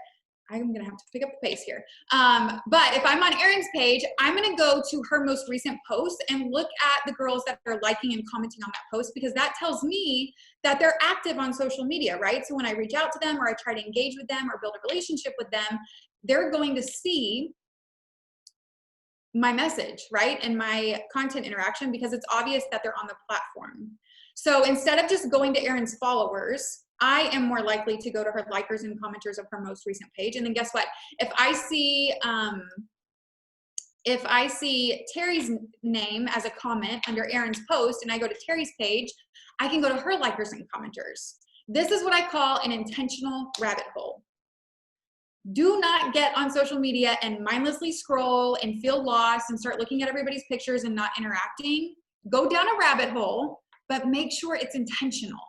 I'm going to have to pick up the pace here. But if I'm on Erin's page, I'm going to go to her most recent post and look at the girls that are liking and commenting on that post, because that tells me that they're active on social media, right? So when I reach out to them or I try to engage with them or build a relationship with them, they're going to see my message, right? And my content interaction, because it's obvious that they're on the platform. So instead of just going to Erin's followers, I am more likely to go to her likers and commenters of her most recent page. And then guess what? If I see Terry's name as a comment under Erin's post and I go to Terry's page, I can go to her likers and commenters. This is what I call an intentional rabbit hole. Do not get on social media and mindlessly scroll and feel lost and start looking at everybody's pictures and not interacting. Go down a rabbit hole, but make sure it's intentional,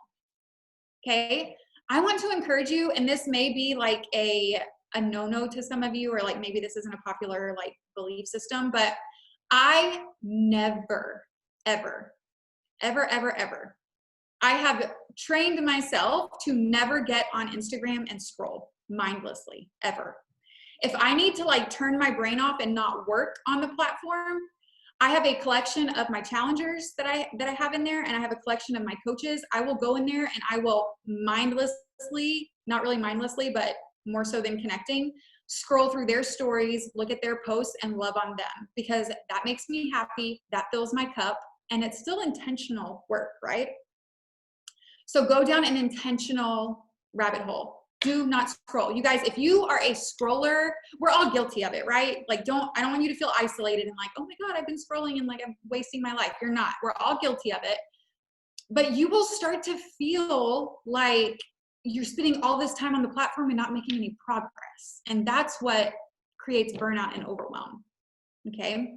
okay? I want to encourage you, and this may be like a no-no to some of you, or like maybe this isn't a popular like belief system, but I never, ever, ever, ever, ever, I have trained myself to never get on Instagram and scroll mindlessly, ever. If I need to like turn my brain off and not work on the platform, I have a collection of my challengers that I have in there, and I have a collection of my coaches. I will go in there and I will mindlessly, not really mindlessly, but more so than connecting, scroll through their stories, look at their posts, and love on them, because that makes me happy, that fills my cup, and it's still intentional work, right? So go down an intentional rabbit hole. Do not scroll. You guys, if you are a scroller, we're all guilty of it, right? Like I don't want you to feel isolated and like, oh my God, I've been scrolling and like I'm wasting my life. You're not. We're all guilty of it. But you will start to feel like you're spending all this time on the platform and not making any progress. And that's what creates burnout and overwhelm. Okay.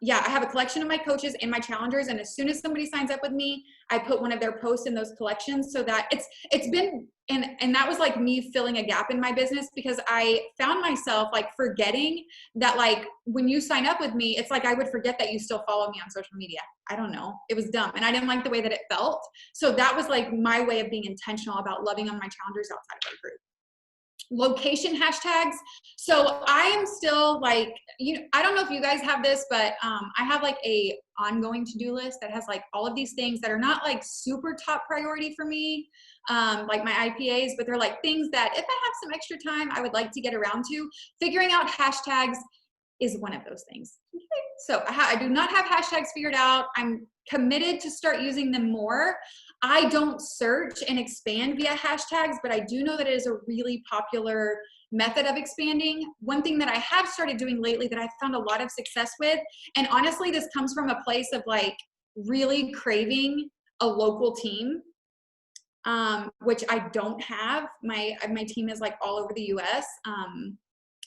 Yeah, I have a collection of my coaches and my challengers, and as soon as somebody signs up with me, I put one of their posts in those collections, so that it's been, and that was like me filling a gap in my business, because I found myself like forgetting that like when you sign up with me, it's like I would forget that you still follow me on social media. I don't know, it was dumb, and I didn't like the way that it felt. So that was like my way of being intentional about loving on my challengers outside of our group. location hashtags. So I am still like, I don't know if you guys have this, but I have like a ongoing to-do list that has like all of these things that are not like super top priority for me, like my IPAs, but they're like things that if I have some extra time, I would like to get around to. Figuring out hashtags is one of those things. Okay. So I do not have hashtags figured out. I'm committed to start using them more. I don't search and expand via hashtags, but I do know that it is a really popular method of expanding. One thing that I have started doing lately that I found a lot of success with, and honestly, this comes from a place of like really craving a local team, which I don't have. My team is like all over the US.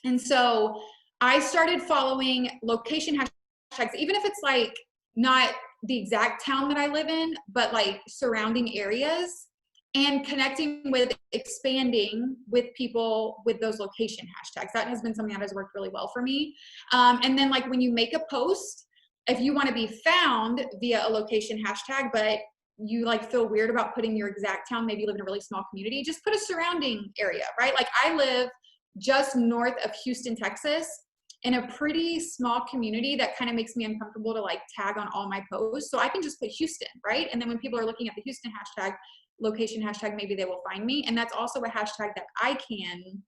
And so I started following location hashtags, even if it's like not the exact town that I live in, but like surrounding areas, and connecting with, expanding with people with those location hashtags. That has been something that has worked really well for me. And then like when you make a post, if you want to be found via a location hashtag, but you like feel weird about putting your exact town, maybe you live in a really small community, just put a surrounding area, right? Like I live just north of Houston, Texas, in a pretty small community that kind of makes me uncomfortable to like tag on all my posts. So I can just put Houston, right? And then when people are looking at the Houston hashtag, location hashtag, maybe they will find me. And that's also a hashtag that I can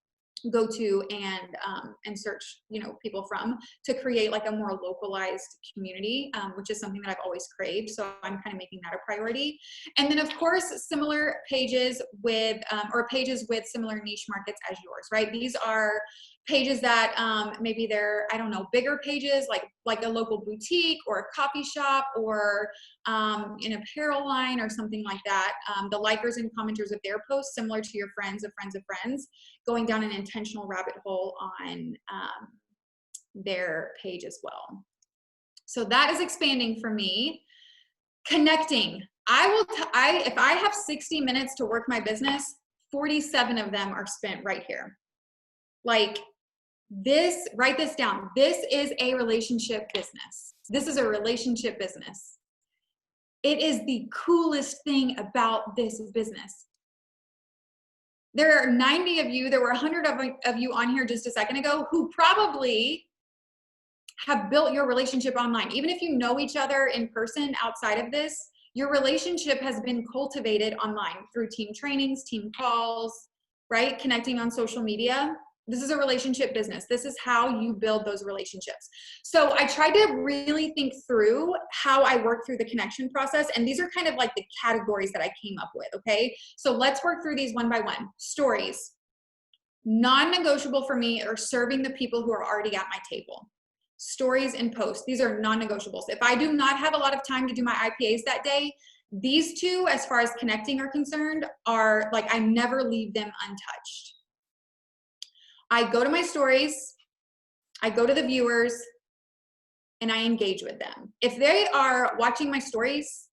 go to and search, people from, to create like a more localized community, which is something that I've always craved. So I'm kind of making that a priority. And then of course, similar pages with, or pages with similar niche markets as yours, right? These are pages that maybe they're, I don't know, bigger pages like a local boutique or a coffee shop or an apparel line or something like that. The likers and commenters of their posts, similar to your friends of friends of friends, going down an intentional rabbit hole on their page as well. So that is expanding for me. Connecting. If I have 60 minutes to work my business, 47 of them are spent right here. Like this, write this down. This is a relationship business. This is a relationship business. It is the coolest thing about this business. There are 90 of you, there were 100 of you on here just a second ago who probably have built your relationship online. Even if you know each other in person outside of this, your relationship has been cultivated online through team trainings, team calls, right? Connecting on social media. This is a relationship business. This is how you build those relationships. So I tried to really think through how I work through the connection process. And these are kind of like the categories that I came up with, okay? So let's work through these one by one. Stories. Non-negotiable for me are serving the people who are already at my table. Stories and posts. These are non-negotiables. If I do not have a lot of time to do my IPAs that day, these two, as far as connecting are concerned, are like, I never leave them untouched. I go to my stories, I go to the viewers, and I engage with them. If they are watching my stories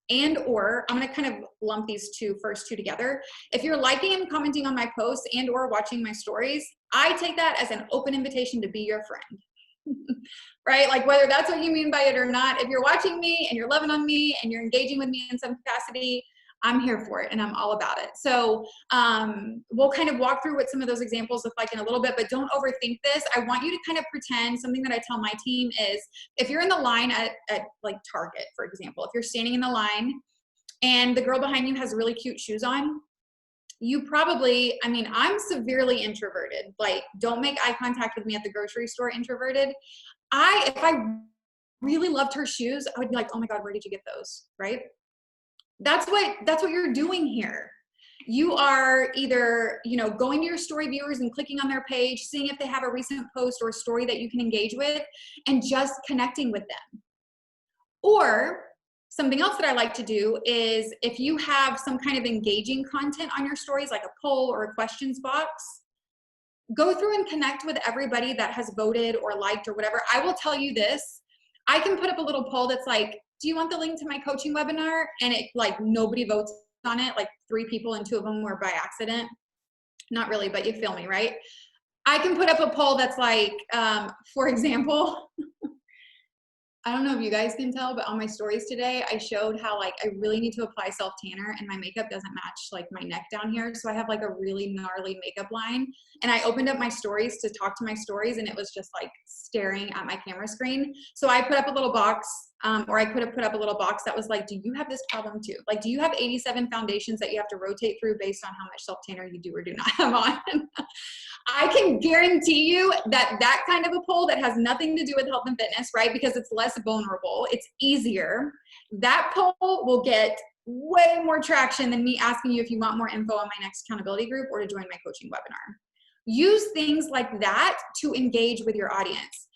or, I'm gonna kind of lump these first two together. If you're liking and commenting on my posts or watching my stories, I take that as an open invitation to be your friend, right? Like whether that's what you mean by it or not, if you're watching me and you're loving on me and you're engaging with me in some capacity, I'm here for it and I'm all about it. So we'll kind of walk through what some of those examples look like in a little bit, but don't overthink this. I want you to kind of pretend, something that I tell my team is, if you're in the line at like Target, for example, if you're standing in the line and the girl behind you has really cute shoes on, you probably, I'm severely introverted. Like, don't make eye contact with me at the grocery store, introverted. If I really loved her shoes, I would be like, oh my God, where did you get those, right? That's what you're doing here. You are either, going to your story viewers and clicking on their page, seeing if they have a recent post or a story that you can engage with, and just connecting with them. Or something else that I like to do is, if you have some kind of engaging content on your stories, like a poll or a questions box, go through and connect with everybody that has voted or liked or whatever. I will tell you this, I can put up a little poll that's like, do you want the link to my coaching webinar? And it like nobody votes on it, like 3 people and 2 of them were by accident. Not really, but you feel me, right? I can put up a poll that's like, for example, I don't know if you guys can tell, but on my stories today, I showed how like I really need to apply self tanner and my makeup doesn't match like my neck down here. So I have like a really gnarly makeup line, and I opened up my stories to talk to my stories and it was just like staring at my camera screen. So I put up a little box, or I could have put up a little box that was like, do you have this problem too? Like, do you have 87 foundations that you have to rotate through based on how much self tanner you do or do not have on? I can guarantee you that that kind of a poll that has nothing to do with health and fitness, right? Because it's less vulnerable, it's easier. That poll will get way more traction than me asking you if you want more info on my next accountability group or to join my coaching webinar. Use things like that to engage with your audience.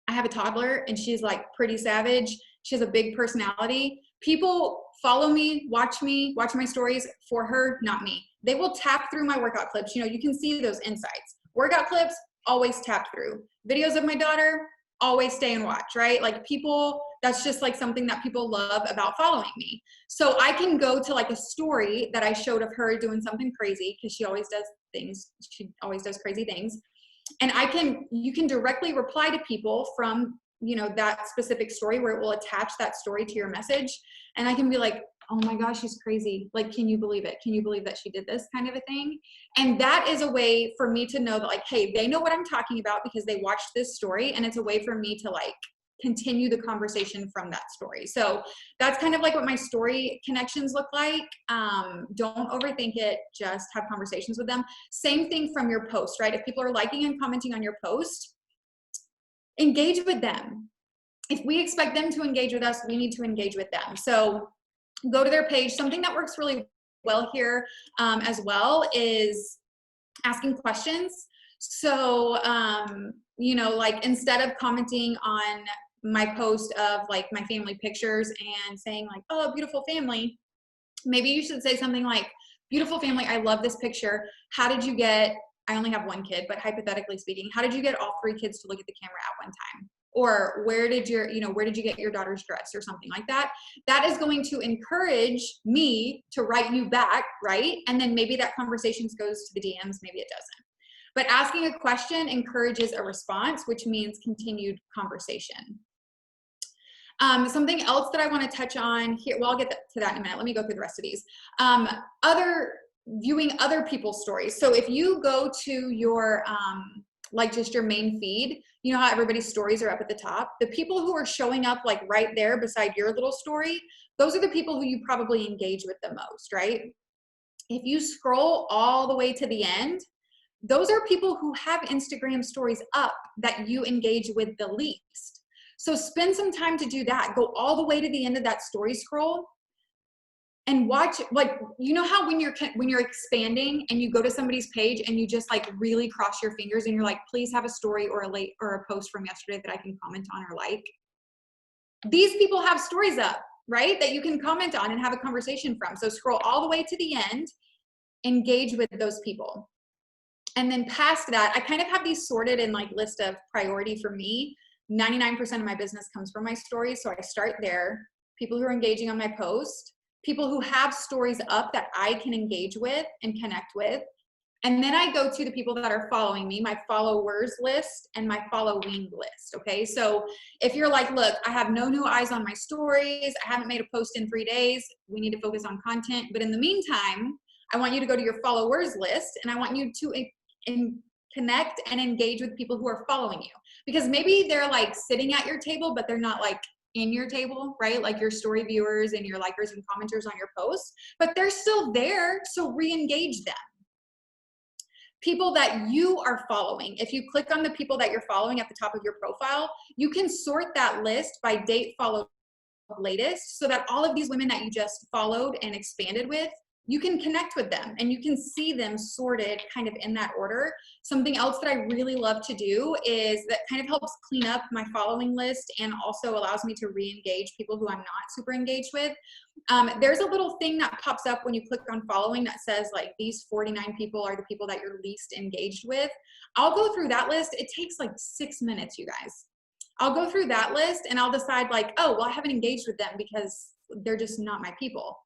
I have a toddler and she's like pretty savage. She has a big personality. People follow me, watch my stories for her, not me. They will tap through my workout clips. You know, you can see those insights. Workout clips, always tap through. Videos of my daughter, always stay and watch, right? Like people, that's just like something that people love about following me. So I can go to like a story that I showed of her doing something crazy, because she always does things. She always does crazy things. And you can directly reply to people from, you know, that specific story where it will attach that story to your message. And I can be like, oh my gosh, she's crazy. Like, can you believe it? Can you believe that she did this kind of a thing? And that is a way for me to know that like, hey, they know what I'm talking about because they watched this story. And it's a way for me to like continue the conversation from that story. So that's kind of like what my story connections look like. Don't overthink it, just have conversations with them. Same thing from your post, right? If people are liking and commenting on your post, engage with them. If we expect them to engage with us, we need to engage with them. So go to their page. Something that works really well here as well is asking questions. So, you know, like instead of commenting on my post of like my family pictures and saying like, oh, beautiful family, maybe you should say something like, beautiful family, I love this picture. How did you get, I only have one kid, but hypothetically speaking, how did you get all 3 kids to look at the camera at one time? Or where did you get your daughter's dress or something like that? That is going to encourage me to write you back, right? And then maybe that conversation goes to the DMs, maybe it doesn't. But asking a question encourages a response, which means continued conversation. Something else that I want to touch on here, well, I'll get to that in a minute. Let me go through the rest of these. Viewing other people's stories. So if you go to your, like just your main feed, you know how everybody's stories are up at the top? The people who are showing up like right there beside your little story, those are the people who you probably engage with the most, right? If you scroll all the way to the end, those are people who have Instagram stories up that you engage with the least. So spend some time to do that. Go all the way to the end of that story scroll and watch, like, you know how when you're expanding and you go to somebody's page and you just like really cross your fingers and you're like, please have a story or a post from yesterday that I can comment on or like. These people have stories up, right? That you can comment on and have a conversation from. So scroll all the way to the end, engage with those people. And then past that, I kind of have these sorted in like list of priority for me. 99% of my business comes from my stories. So I start there. People who are engaging on my post, people who have stories up that I can engage with and connect with. And then I go to the people that are following me, my followers list and my following list. Okay. So if you're like, look, I have no new eyes on my stories, I haven't made a post in 3 days, we need to focus on content. But in the meantime, I want you to go to your followers list and I want you to connect and engage with people who are following you, because maybe they're like sitting at your table, but they're not like in your table, right? Like your story viewers and your likers and commenters on your posts, but they're still there. So re-engage them. People that you are following. If you click on the people that you're following at the top of your profile, you can sort that list by date followed latest, so that all of these women that you just followed and expanded with, you can connect with them and you can see them sorted kind of in that order. Something else that I really love to do is that kind of helps clean up my following list and also allows me to re-engage people who I'm not super engaged with. There's a little thing that pops up when you click on following that says like these 49 people are the people that you're least engaged with. I'll go through that list. It takes like 6 minutes, you guys. I'll go through that list and I'll decide like, oh, well, I haven't engaged with them because they're just not my people.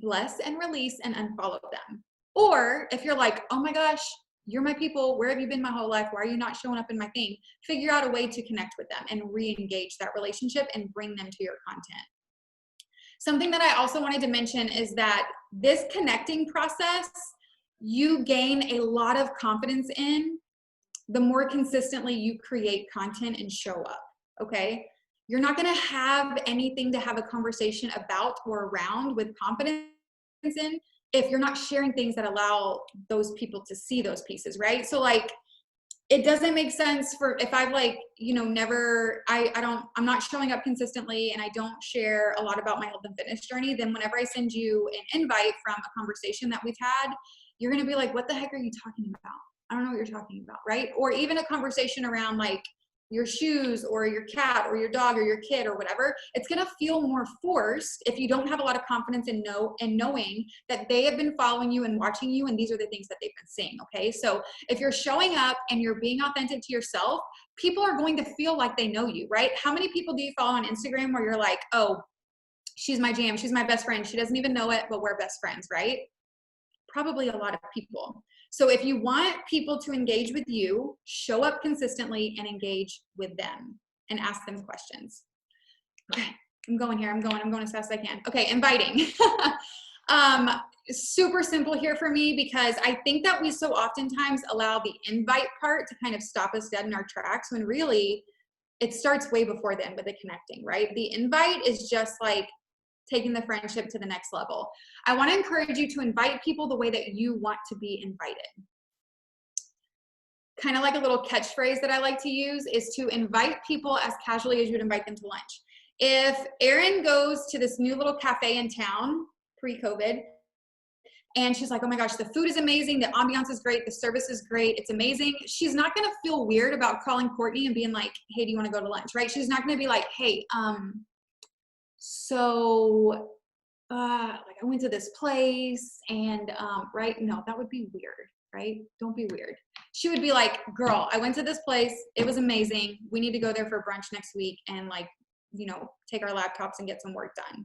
Bless and release and unfollow them. Or if you're like, oh my gosh, you're my people. Where have you been my whole life? Why are you not showing up in my thing? Figure out a way to connect with them and re-engage that relationship and bring them to your content. Something that I also wanted to mention is that this connecting process, you gain a lot of confidence in the more consistently you create content and show up, okay? You're not gonna have anything to have a conversation about or around with confidence in if you're not sharing things that allow those people to see those pieces, right? So like, it doesn't make sense for, if I've like, you know, I'm not showing up consistently and I don't share a lot about my health and fitness journey, then whenever I send you an invite from a conversation that we've had, you're gonna be like, what the heck are you talking about? I don't know what you're talking about, right? Or even a conversation around like your shoes or your cat or your dog or your kid or whatever, it's gonna feel more forced if you don't have a lot of confidence in knowing that they have been following you and watching you and these are the things that they've been seeing, okay? So if you're showing up and you're being authentic to yourself, people are going to feel like they know you, right? How many people do you follow on Instagram where you're like, oh, she's my jam, she's my best friend, she doesn't even know it, but we're best friends, right? Probably a lot of people. So if you want people to engage with you, show up consistently and engage with them and ask them questions. Okay, I'm going here. I'm going as fast as I can. Okay, inviting. Super simple here for me because I think that we so oftentimes allow the invite part to kind of stop us dead in our tracks when really it starts way before then with the connecting, right? The invite is just like taking the friendship to the next level. I want to encourage you to invite people the way that you want to be invited. Kind of like a little catchphrase that I like to use is to invite people as casually as you would invite them to lunch. If Erin goes to this new little cafe in town, pre-COVID, and she's like, oh my gosh, the food is amazing, the ambiance is great, the service is great, it's amazing, she's not gonna feel weird about calling Courtney and being like, hey, do you wanna go to lunch, right? She's not gonna be like, hey, so like I went to this place and right, no, that would be weird, right? Don't be weird. She would be like, girl, I went to this place, it was amazing, we need to go there for brunch next week and like, you know, take our laptops and get some work done.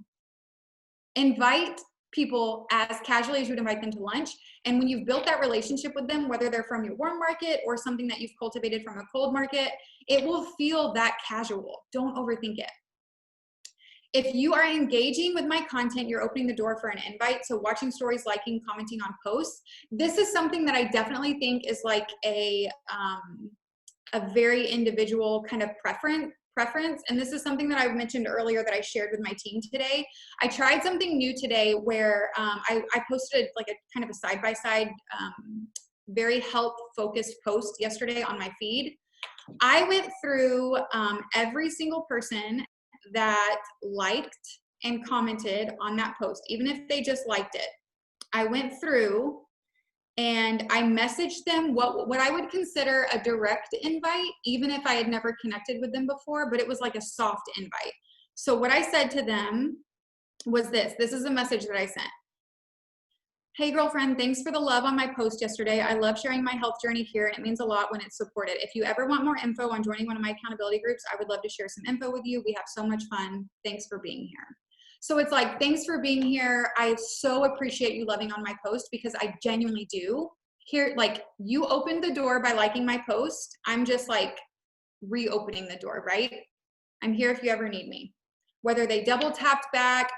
Invite people as casually as you would invite them to lunch, and when you've built that relationship with them, whether they're from your warm market or something that you've cultivated from a cold market, it will feel that casual. Don't overthink it. If you are engaging with my content, you're opening the door for an invite. So watching stories, liking, commenting on posts. This is something that I definitely think is like a very individual kind of preference. And this is something that I mentioned earlier that I shared with my team today. I tried something new today where I posted like a kind of a side-by-side, very health-focused post yesterday on my feed. I went through every single person that liked and commented on that post, even if they just liked it. I went through and I messaged them what I would consider a direct invite, even if I had never connected with them before, but it was like a soft invite. So what I said to them was this is a message that I sent. Hey girlfriend, thanks for the love on my post yesterday. I love sharing my health journey here and it means a lot when it's supported. If you ever want more info on joining one of my accountability groups, I would love to share some info with you. We have so much fun. Thanks for being here. So it's like, thanks for being here. I so appreciate you loving on my post because I genuinely do. Here, like you opened the door by liking my post. I'm just like reopening the door, right? I'm here if you ever need me. Whether they double tapped back,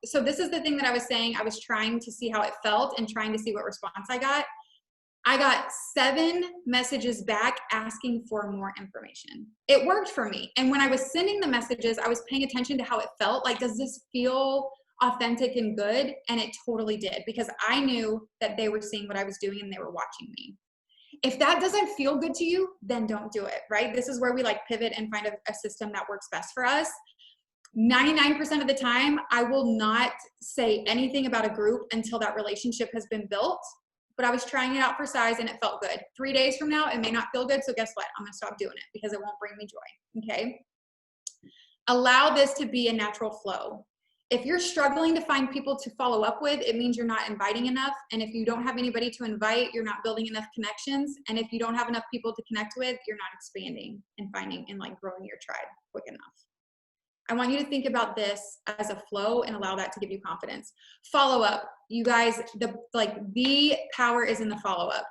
so this is the thing that I was saying. I was trying to see how it felt and trying to see what response I got. I got 7 messages back asking for more information. It worked for me. And when I was sending the messages, I was paying attention to how it felt. Like, does this feel authentic and good? And it totally did because I knew that they were seeing what I was doing and they were watching me. If that doesn't feel good to you, then don't do it, right? This is where we like pivot and find a system that works best for us. 99% of the time, I will not say anything about a group until that relationship has been built. But I was trying it out for size and it felt good. 3 days from now, it may not feel good. So guess what? I'm gonna stop doing it because it won't bring me joy, okay? Allow this to be a natural flow. If you're struggling to find people to follow up with, it means you're not inviting enough. And if you don't have anybody to invite, you're not building enough connections. And if you don't have enough people to connect with, you're not expanding and finding and like growing your tribe quick enough. I want you to think about this as a flow and allow that to give you confidence. Follow up, you guys, the power is in the follow up.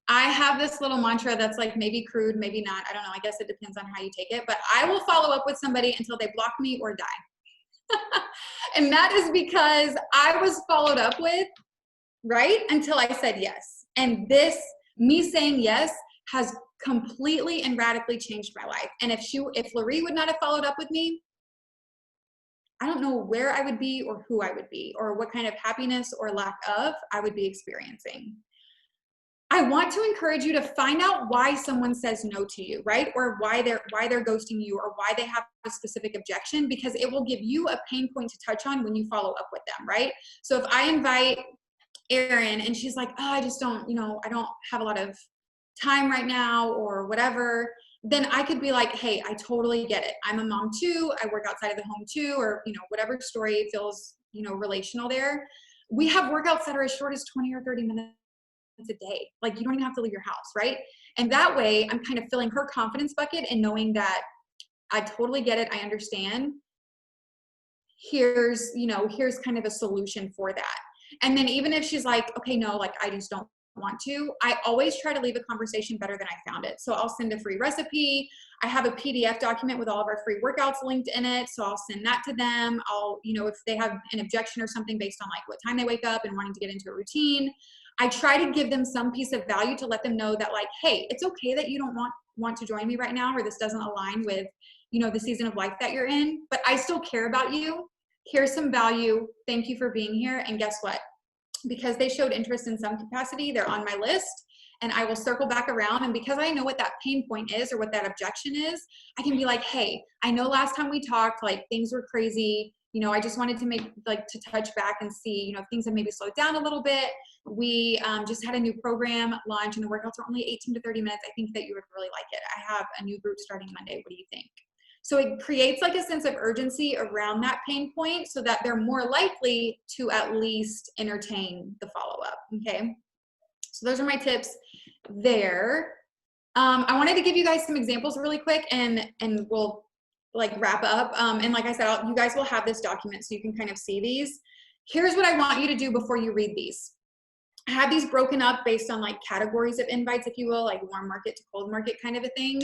I have this little mantra that's like maybe crude, maybe not. I don't know. I guess it depends on how you take it. But I will follow up with somebody until they block me or die. And that is because I was followed up with, right, until I said yes. And this, me saying yes, has completely and radically changed my life. And if Loree would not have followed up with me, I don't know where I would be or who I would be or what kind of happiness or lack of I would be experiencing. I want to encourage you to find out why someone says no to you, right? Or why they're ghosting you or why they have a specific objection, because it will give you a pain point to touch on when you follow up with them, right? So if I invite Erin and she's like, oh, I just don't, I don't have a lot of time right now or whatever, then I could be like, hey, I totally get it. I'm a mom too. I work outside of the home too, or, whatever story feels, relational there. We have workouts that are as short as 20 or 30 minutes a day. Like, you don't even have to leave your house, right? And that way I'm kind of filling her confidence bucket and knowing that I totally get it. I understand. Here's kind of a solution for that. And then even if she's like, okay, no, like I just don't want to, I always try to leave a conversation better than I found it. So I'll send a free recipe. I have a PDF document with all of our free workouts linked in it. So I'll send that to them. I'll, if they have an objection or something based on like what time they wake up and wanting to get into a routine, I try to give them some piece of value to let them know that like, hey, it's okay that you don't want to join me right now, or this doesn't align with, the season of life that you're in, but I still care about you. Here's some value. Thank you for being here. And guess what? Because they showed interest in some capacity, they're on my list, and I will circle back around. And because I know what that pain point is or what that objection is, I can be like, hey, I know last time we talked, like things were crazy. I just wanted to touch back and see, if things have maybe slowed down a little bit. We just had a new program launch and the workouts are only 18 to 30 minutes. I think that you would really like it. I have a new group starting Monday. What do you think? So it creates like a sense of urgency around that pain point so that they're more likely to at least entertain the follow-up, okay? So those are my tips there. I wanted to give you guys some examples really quick and we'll like wrap up. And like I said, you guys will have this document so you can kind of see these. Here's what I want you to do before you read these. I have these broken up based on like categories of invites, if you will, like warm market to cold market kind of a thing.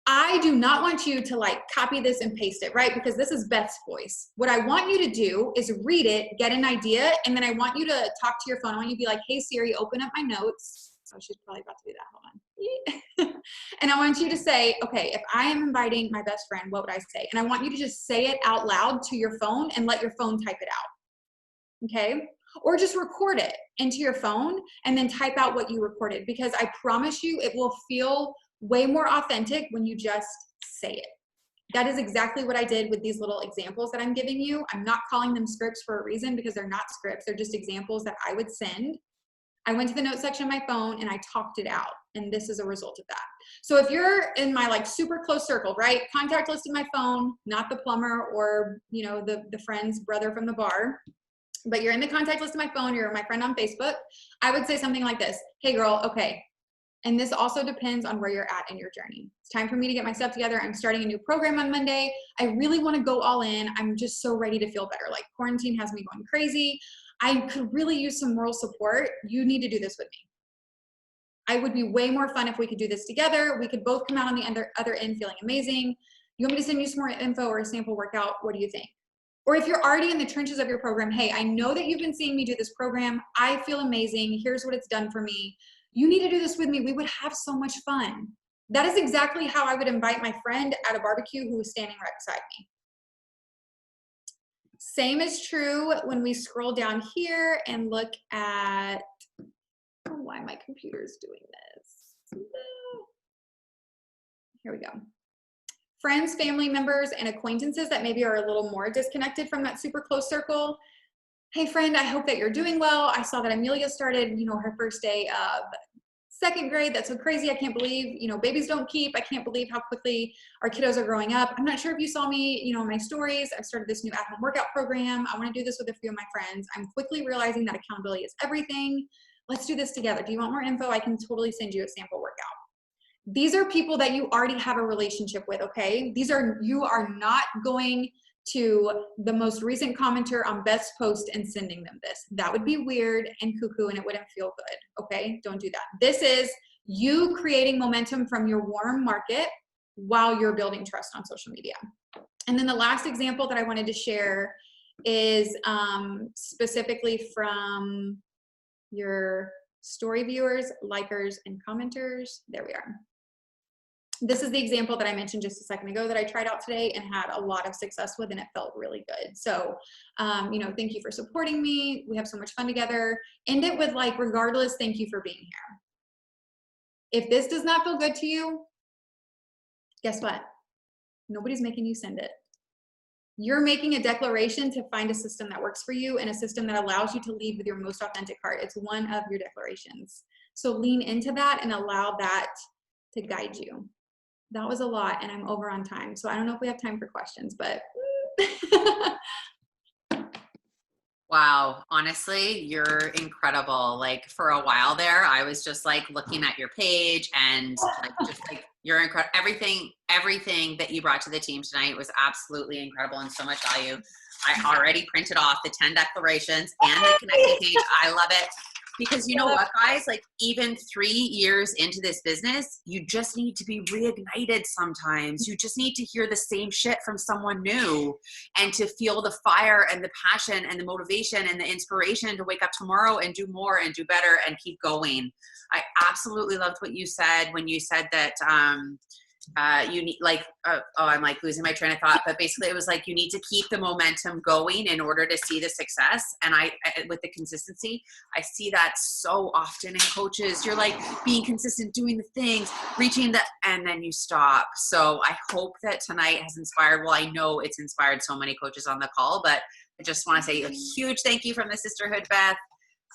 I do not want you to like copy this and paste it, right? Because this is Beth's voice. What I want you to do is read it, get an idea, and then I want you to talk to your phone. I want you to be like, hey Siri, open up my notes. Oh, she's probably about to do that, hold on. And I want you to say, okay, if I am inviting my best friend, what would I say? And I want you to just say it out loud to your phone and let your phone type it out, okay? Or just record it into your phone and then type out what you recorded, because I promise you it will feel way more authentic when you just say it. That is exactly what I did with these little examples that I'm giving you. I'm not calling them scripts for a reason, because they're not scripts. They're just examples that I would send. I went to the notes section of my phone and I talked it out. And this is a result of that. So if you're in my like super close circle, right? Contact list in my phone, not the plumber or, the friend's brother from the bar, but you're in the contact list of my phone, you're my friend on Facebook, I would say something like this. Hey girl, okay. And this also depends on where you're at in your journey. It's time for me to get my stuff together. I'm starting a new program on Monday. I really want to go all in. I'm just so ready to feel better. Like quarantine has me going crazy. I could really use some moral support. You need to do this with me. I would be way more fun if we could do this together. We could both come out on the other end feeling amazing. You want me to send you some more info or a sample workout? What do you think? Or if you're already in the trenches of your program, hey, I know that you've been seeing me do this program. I feel amazing. Here's what it's done for me. You need to do this with me. We would have so much fun. That is exactly how I would invite my friend at a barbecue who was standing right beside me. Same is true when we scroll down here and look at, oh, why my computer is doing this. Here we go. Friends, family members, and acquaintances that maybe are a little more disconnected from that super close circle. Hey friend, I hope that you're doing well. I saw that Amelia started, her first day of second grade. That's so crazy. I can't believe, babies don't keep. I can't believe how quickly our kiddos are growing up. I'm not sure if you saw me, in my stories. I've started this new at-home workout program. I want to do this with a few of my friends. I'm quickly realizing that accountability is everything. Let's do this together. Do you want more info? I can totally send you a sample workout. These are people that you already have a relationship with, okay? You are not going to the most recent commenter on Beth's post and sending them this. That would be weird and cuckoo, and it wouldn't feel good. Okay, don't do that. This is you creating momentum from your warm market while you're building trust on social media. And then the last example that I wanted to share is specifically from your story viewers, likers, and commenters. There we are. This is the example that I mentioned just a second ago that I tried out today and had a lot of success with, and it felt really good. So, you know, thank you for supporting me. We have so much fun together. End it with like, regardless, thank you for being here. If this does not feel good to you, guess what? Nobody's making you send it. You're making a declaration to find a system that works for you and a system that allows you to lead with your most authentic heart. It's one of your declarations. So lean into that and allow that to guide you. That was a lot, and I'm over on time. So I don't know if we have time for questions, but. Wow, honestly, you're incredible. Like for a while there, I was just like looking at your page and like just like you're incredible. Everything that you brought to the team tonight was absolutely incredible and so much value. I already printed off the 10 declarations and the connecting page. I love it. Because you know what, guys, like even 3 years into this business, you just need to be reignited sometimes. You just need to hear the same shit from someone new and to feel the fire and the passion and the motivation and the inspiration to wake up tomorrow and do more and do better and keep going. I absolutely loved what you said when you said that you need like, I'm like losing my train of thought, but basically it was like, you need to keep the momentum going in order to see the success. And with the consistency, I see that so often in coaches. You're like being consistent, doing the things, reaching and then you stop. So I hope that tonight has inspired, well, I know it's inspired so many coaches on the call, but I just want to say a huge thank you from the sisterhood, Beth.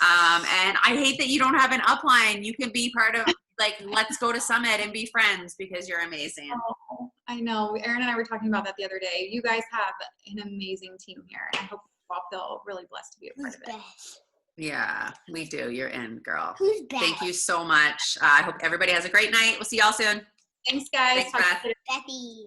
And I hate that you don't have an upline. You can be part of like, let's go to Summit and be friends because you're amazing. Oh, I know. Erin and I were talking about that the other day. You guys have an amazing team here. And I hope you all feel really blessed to be a part of it. Yeah, we do. You're in, girl. Who's Beth? Thank you so much. I hope everybody has a great night. We'll see y'all soon. Thanks, guys. Thanks, Beth. Bethy.